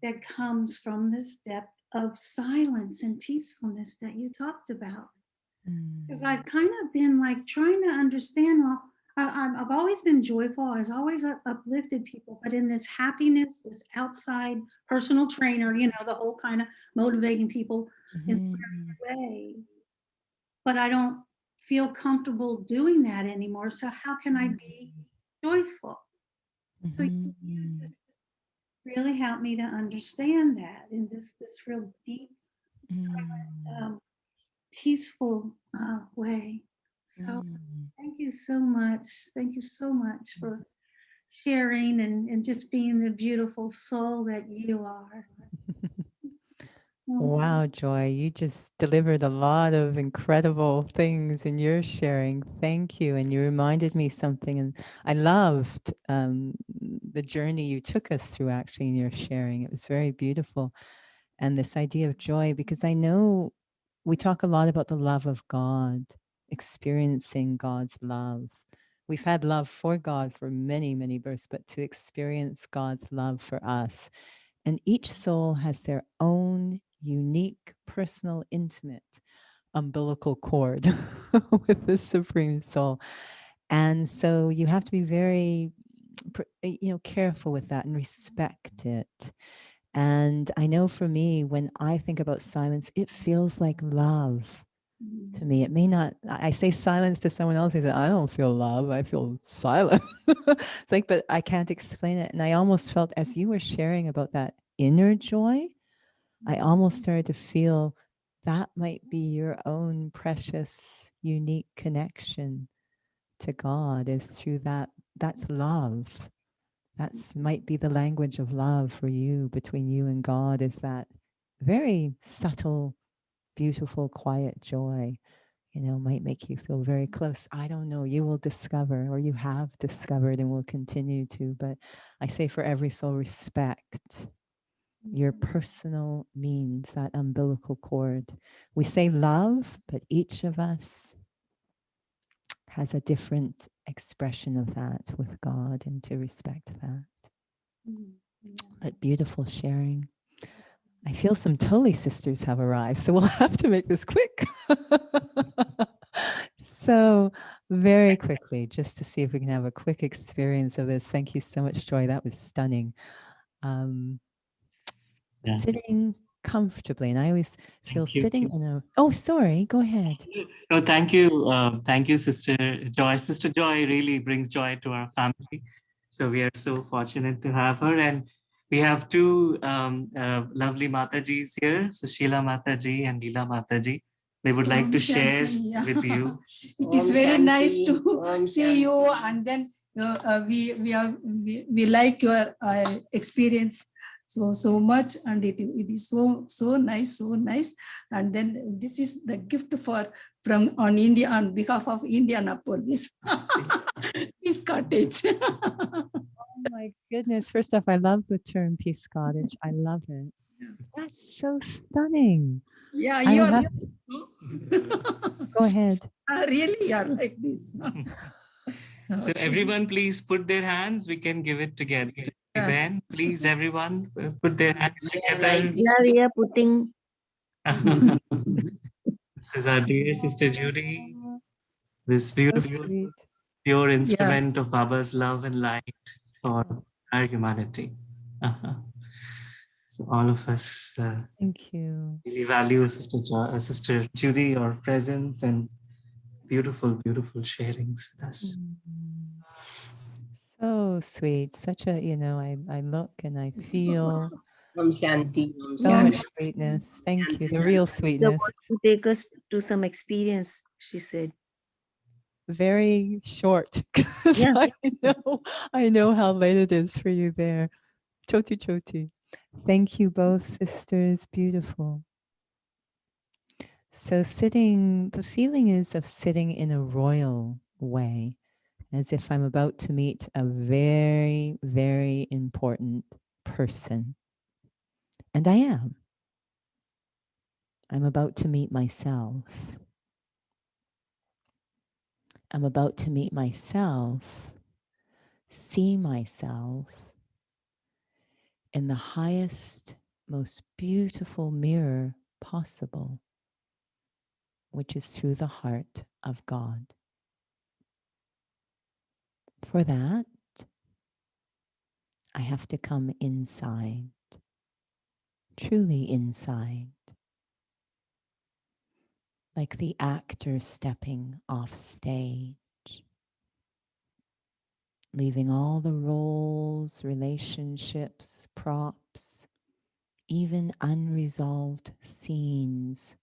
[SPEAKER 6] that comes from this depth of silence and peacefulness that you talked about. Because I've kind of been like trying to understand, well, I've always been joyful. I've always uplifted people, but in this happiness, this outside personal trainer, the whole kind of motivating people in some way. But I don't feel comfortable doing that anymore. So how can I be joyful? So you just really helped me to understand that in this real deep, silent, peaceful way. So thank you so much. Thank you so much for sharing and just being the beautiful soul that you are.
[SPEAKER 2] Wow, Joy, you just delivered a lot of incredible things in your sharing. Thank you. And you reminded me something, and I loved the journey you took us through actually in your sharing. It was very beautiful. And this idea of joy, because I know we talk a lot about the love of God, experiencing God's love. We've had love for God for many, many births, but to experience God's love for us. And each soul has their own unique, personal, intimate umbilical cord with the Supreme Soul. And so you have to be very, careful with that and respect it. And I know for me, when I think about silence, it feels like love to me. It may not, I say silence to someone else, they say, I don't feel love, I feel silent. It's like, but I can't explain it. And I almost felt as you were sharing about that inner joy, I almost started to feel that might be your own precious, unique connection to God is through that. That's love. That's might be the language of love for you, between you and God, is that very subtle, beautiful, quiet joy, might make you feel very close. I don't know. You will discover, or you have discovered and will continue to. But I say for every soul, respect your personal means, that umbilical cord. We say love, but each of us has a different expression of that with God, and to respect that. But beautiful sharing. I feel some Toli sisters have arrived, so we'll have to make this quick. So very quickly, just to see if we can have a quick experience of this. Thank you so much, Joy. That was stunning. Sitting comfortably, and I always feel sitting in a. Oh, sorry. Go ahead.
[SPEAKER 1] No, thank you, Sister Joy. Sister Joy really brings joy to our family. So we are so fortunate to have her, and we have two lovely Matajis here, Sushila Mataji and Leela Mataji. They would like to share with you.
[SPEAKER 7] It is very nice to see you, and then we like your experience so much, and it is so nice, and then this is the gift on India, on behalf of Indianapolis, this cottage.
[SPEAKER 2] Oh my goodness. First off, I love the term Peace Cottage. I love it. That's so stunning.
[SPEAKER 7] Yeah,
[SPEAKER 2] I
[SPEAKER 7] you are.
[SPEAKER 2] have Go ahead.
[SPEAKER 7] Really, you are like this.
[SPEAKER 1] So everyone, please put their hands. We can give it together. Ben, please, everyone, put their hands together.
[SPEAKER 5] Yeah, we are putting.
[SPEAKER 1] This is our dear Sister Judi, this beautiful,
[SPEAKER 2] sweet.
[SPEAKER 1] pure instrument of Baba's love and light for our humanity. So all of us
[SPEAKER 2] Thank you.
[SPEAKER 1] really value Sister Judi, your presence and beautiful sharings with us.
[SPEAKER 2] So sweet. Such a, I look and I feel
[SPEAKER 8] Om Shanti.
[SPEAKER 2] so much sweetness. Thank you. The real
[SPEAKER 5] So
[SPEAKER 2] sweetness.
[SPEAKER 5] wants to take us to some experience, she said.
[SPEAKER 2] very short. 'Cause
[SPEAKER 3] Yeah.
[SPEAKER 2] I know how late it is for you there. Choti choti. Thank you both, sisters. Beautiful. So sitting, the feeling is of sitting in a royal way, as if I'm about to meet a very, very important person. And I am. I'm about to meet myself. I'm about to meet myself, see myself in the highest, most beautiful mirror possible, which is through the heart of God. For that, I have to come inside, truly inside, like the actor stepping off stage, leaving all the roles, relationships, props, even unresolved scenes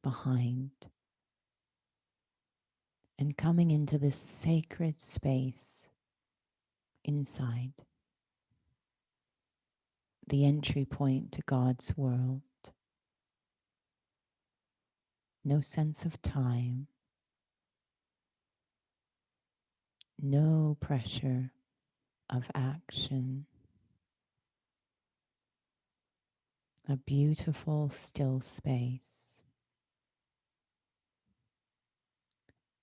[SPEAKER 2] behind, and coming into this sacred space inside, the entry point to God's world. No sense of time, no pressure of action, a beautiful still space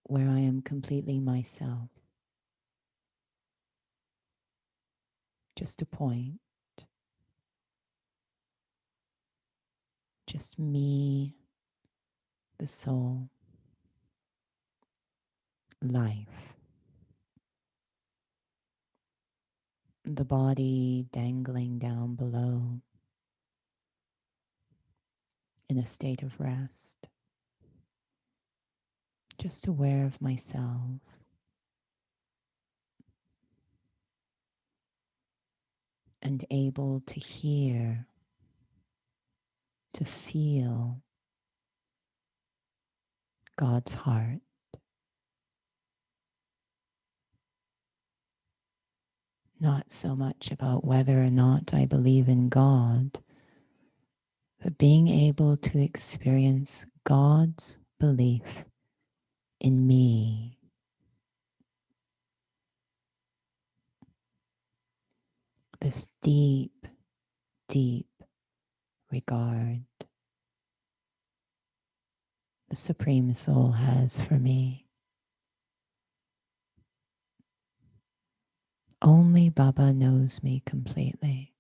[SPEAKER 2] where I am completely myself. Just a point, just me, the soul, life, the body dangling down below in a state of rest, just aware of myself, and able to hear, to feel God's heart. Not so much about whether or not I believe in God, but being able to experience God's belief in me. This deep, deep regard the Supreme Soul has for me. Only Baba knows me completely.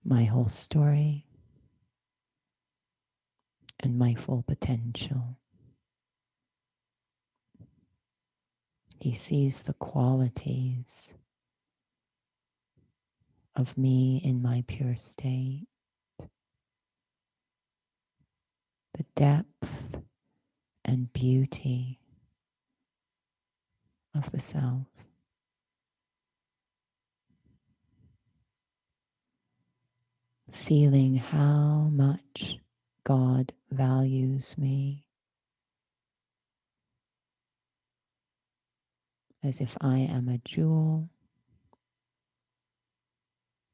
[SPEAKER 2] My whole story and my full potential. He sees the qualities of me in my pure state, the depth and beauty of the self. Feeling how much God values me, as if I am a jewel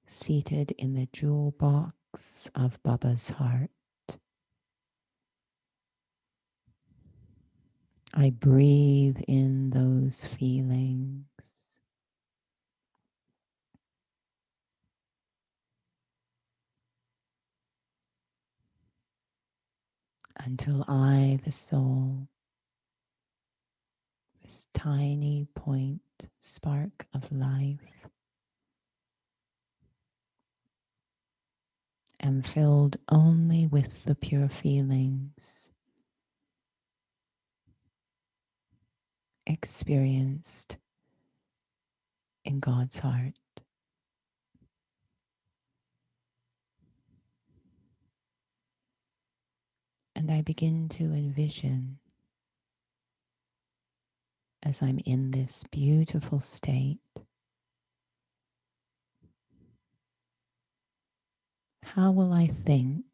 [SPEAKER 2] seated in the jewel box of Baba's heart. I breathe in those feelings until I, the soul, this tiny point, spark of life, am filled only with the pure feelings experienced in God's heart. And I begin to envision, as I'm in this beautiful state, how will I think?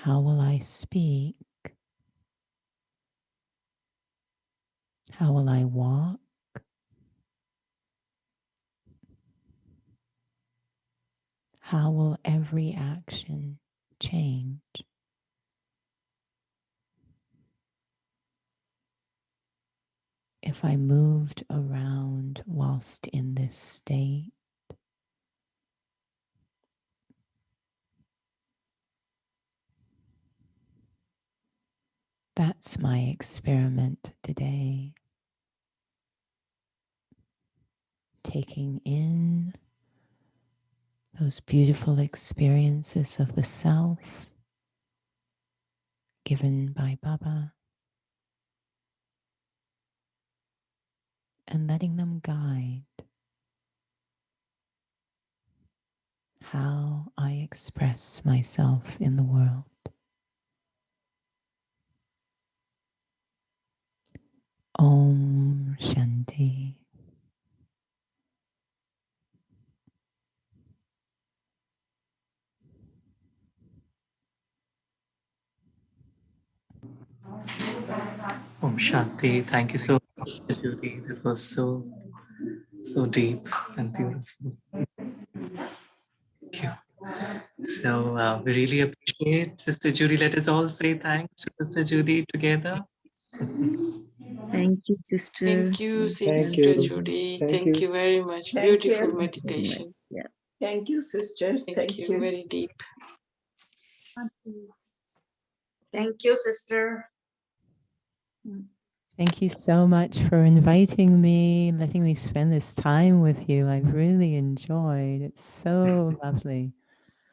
[SPEAKER 2] How will I speak? How will I walk? How will every action change? If I moved around whilst in this state, that's my experiment today. Taking in those beautiful experiences of the self given by Baba and letting them guide how I express myself in the world. Om Shanti.
[SPEAKER 1] Om Shanti. Thank you so much, Sister Judy. That was so deep and beautiful. Thank you. So we really appreciate Sister Judy. Let us all say thanks to Sister Judy together.
[SPEAKER 5] Thank you, sister.
[SPEAKER 8] Thank you,
[SPEAKER 5] Thank
[SPEAKER 8] Sister
[SPEAKER 5] you.
[SPEAKER 8] Judy.
[SPEAKER 9] Thank
[SPEAKER 8] Thank
[SPEAKER 9] you.
[SPEAKER 8] you very much.
[SPEAKER 10] Thank
[SPEAKER 8] Beautiful
[SPEAKER 10] you.
[SPEAKER 8] meditation.
[SPEAKER 5] Yeah.
[SPEAKER 10] Thank you, sister.
[SPEAKER 8] Thank you. Very deep.
[SPEAKER 10] Thank you, sister.
[SPEAKER 2] Thank you so much for inviting me, letting me spend this time with you. I've really enjoyed. It's so lovely.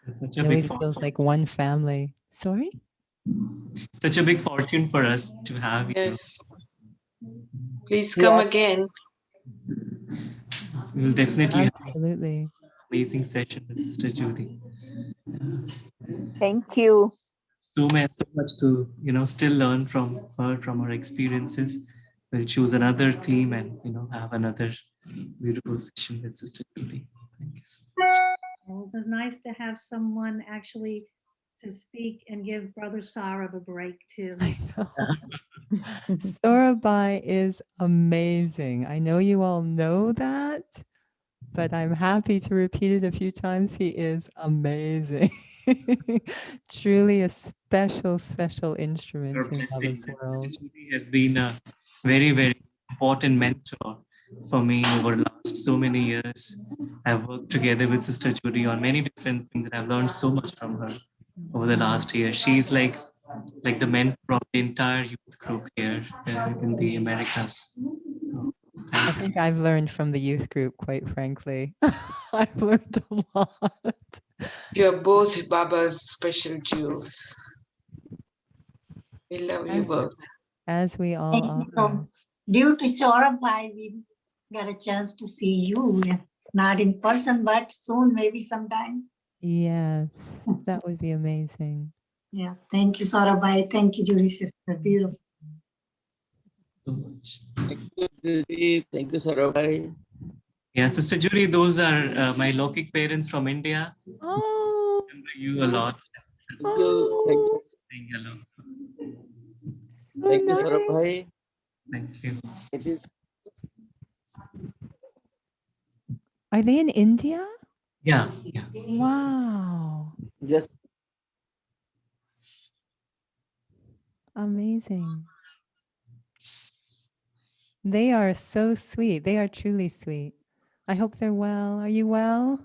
[SPEAKER 1] It's such
[SPEAKER 2] It
[SPEAKER 1] a big
[SPEAKER 2] always feels like one family. Sorry?
[SPEAKER 1] such a big fortune for us to have you.
[SPEAKER 8] Yes. Please come
[SPEAKER 10] Yes.
[SPEAKER 8] again.
[SPEAKER 1] We will definitely have
[SPEAKER 2] Absolutely.
[SPEAKER 1] an amazing session with Sister Judy.
[SPEAKER 10] Thank you.
[SPEAKER 1] So much to still learn from her, from her experiences. We'll choose another theme and have another beautiful session with Sister Judy. Thank you so much.
[SPEAKER 6] Well, it's nice to have someone actually to speak and give Brother Saurabh a break too.
[SPEAKER 2] I know. Sorabai is amazing. I know you all know that, but I'm happy to repeat it a few times. He is amazing. Truly a special instrument
[SPEAKER 1] Your
[SPEAKER 2] in
[SPEAKER 1] blessings.
[SPEAKER 2] Baba's world.
[SPEAKER 1] Judy has been a very important mentor for me over the last so many years. I've worked together with Sister Judy on many different things, and I've learned so much from her over the last year. She's like the mentor of the entire youth group here in the Americas.
[SPEAKER 2] I think I've learned from the youth group, quite frankly. I've learned a lot.
[SPEAKER 8] You are both Baba's special jewels. We love you both.
[SPEAKER 2] As we all
[SPEAKER 3] Thank
[SPEAKER 2] are.
[SPEAKER 3] you. So, due to Saurabh, we got a chance to see you, not in person, but soon, maybe sometime.
[SPEAKER 2] Yes, that would be amazing.
[SPEAKER 3] Yeah. Thank you, Saurabh. Thank you, Judy sister. Beautiful.
[SPEAKER 1] So much.
[SPEAKER 9] Thank you, Judy. Thank you, Sarabhai.
[SPEAKER 1] Yeah, Sister Judy, those are my Lokik parents from India.
[SPEAKER 2] Oh,
[SPEAKER 1] Remember you a lot.
[SPEAKER 9] Thank you. Thank you.
[SPEAKER 1] Saying hello.
[SPEAKER 9] Thank you,
[SPEAKER 2] nice.
[SPEAKER 9] Sarabhai.
[SPEAKER 1] Thank you.
[SPEAKER 9] It is
[SPEAKER 2] Are they in India?
[SPEAKER 1] Yeah.
[SPEAKER 2] Wow.
[SPEAKER 9] just
[SPEAKER 2] Amazing. They are so sweet. They are truly sweet. I hope they're well. Are you well?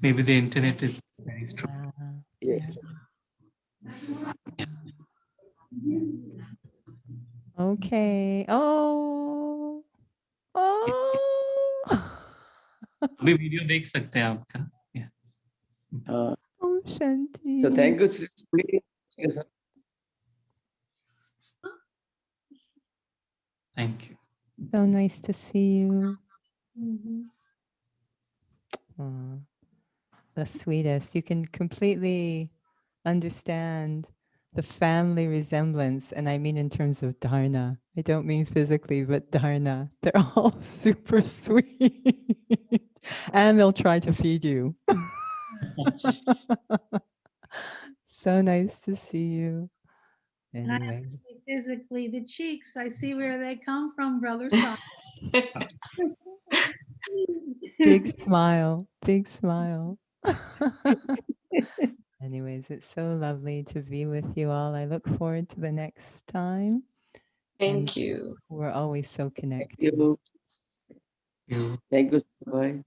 [SPEAKER 1] Maybe the internet is very strong.
[SPEAKER 9] yeah.
[SPEAKER 2] Okay. Oh.
[SPEAKER 1] अभी video देख सकते हैं आपका. Yeah.
[SPEAKER 2] Om Shanti.
[SPEAKER 9] So thank you, Judy.
[SPEAKER 1] Thank you.
[SPEAKER 2] So nice to see you. The sweetest. You can completely understand the family resemblance, and I mean in terms of dharna. I don't mean physically, but dharna. They're all super sweet. And they'll try to feed you. So nice to see you.
[SPEAKER 6] And I have
[SPEAKER 2] Anyway,
[SPEAKER 6] to see physically the cheeks. I see where they come from, Brother Sai.
[SPEAKER 2] big smile, big smile. Anyways, it's so lovely to be with you all. I look forward to the next time. And
[SPEAKER 8] Thank you.
[SPEAKER 2] we're always so
[SPEAKER 9] Thank
[SPEAKER 2] connected.
[SPEAKER 9] you.
[SPEAKER 1] You.
[SPEAKER 9] Thank you, Sarabhai.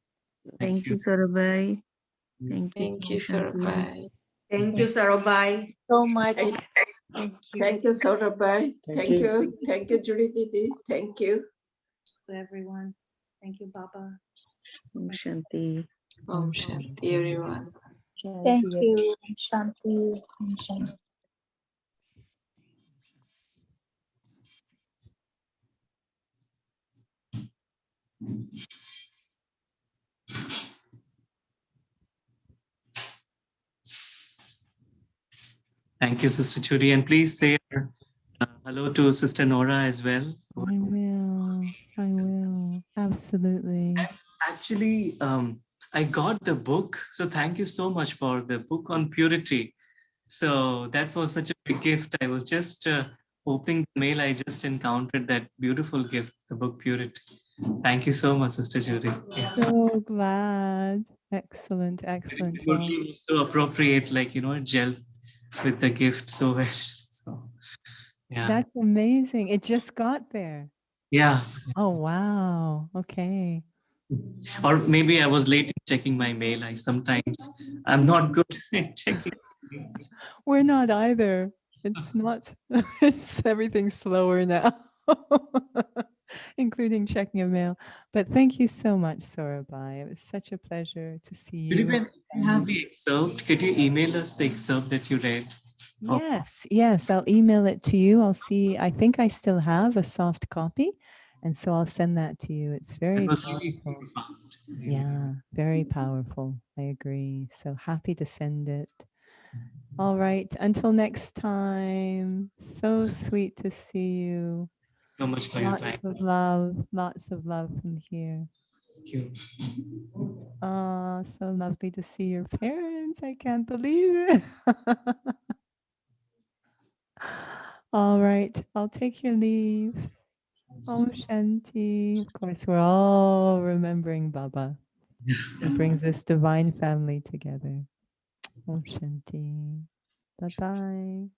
[SPEAKER 5] Thank you, Sarabhai. Thank you.
[SPEAKER 8] Thank you,
[SPEAKER 5] Om Shanti.
[SPEAKER 8] Sarabhai.
[SPEAKER 10] Thank you, Sarabhai.
[SPEAKER 3] So much.
[SPEAKER 10] Thank,
[SPEAKER 3] Thank you.
[SPEAKER 10] thank you, Sarabhai.
[SPEAKER 9] Thank
[SPEAKER 10] Thank
[SPEAKER 9] you.
[SPEAKER 10] you. Thank you, Judi Didi. Thank you.
[SPEAKER 6] To everyone. Thank you, Baba.
[SPEAKER 5] Om Shanti.
[SPEAKER 8] Om Shanti, everyone.
[SPEAKER 4] Thank you. Shanti. Shanti.
[SPEAKER 1] Thank you, Sister Judi. And please say hello to Sister Nora as well.
[SPEAKER 2] I will. I will. Absolutely.
[SPEAKER 1] Actually, I got the book. So thank you so much for the book on purity. So that was such a big gift. I was just opening the mail. I just encountered that beautiful gift, the book Purity. Thank you so much, Sister Judy. Yeah.
[SPEAKER 2] So glad. Excellent. Excellent. Well,
[SPEAKER 1] It was so appropriate, like, it gel with the gift so well. So, yeah.
[SPEAKER 2] that's amazing. It just got there.
[SPEAKER 1] Yeah.
[SPEAKER 2] Oh, wow. Okay.
[SPEAKER 1] Or maybe I was late in checking my mail. I'm not good at checking.
[SPEAKER 2] We're not either. It's not, it's everything's slower now, including checking a mail. But thank you so much, Saurabai. It was such a pleasure to see you.
[SPEAKER 1] If you have the excerpt, could you email us the excerpt that you read?
[SPEAKER 2] Yes, yes, I'll email it to you. I'll see. I think I still have a soft copy. And so I'll send that to you. It's very
[SPEAKER 1] It was really
[SPEAKER 2] powerful.
[SPEAKER 1] profound.
[SPEAKER 2] Yeah, very powerful. I agree. So happy to send it. All right. Until next time. So sweet to see you.
[SPEAKER 1] So much for your time.
[SPEAKER 2] Lots of love. Lots of love from here.
[SPEAKER 1] Thank you.
[SPEAKER 2] Oh, so lovely to see your parents. I can't believe it. All right. I'll take your leave. Om Shanti. Of course, we're all remembering Baba. He brings this divine family together. Om Shanti. Bye-bye.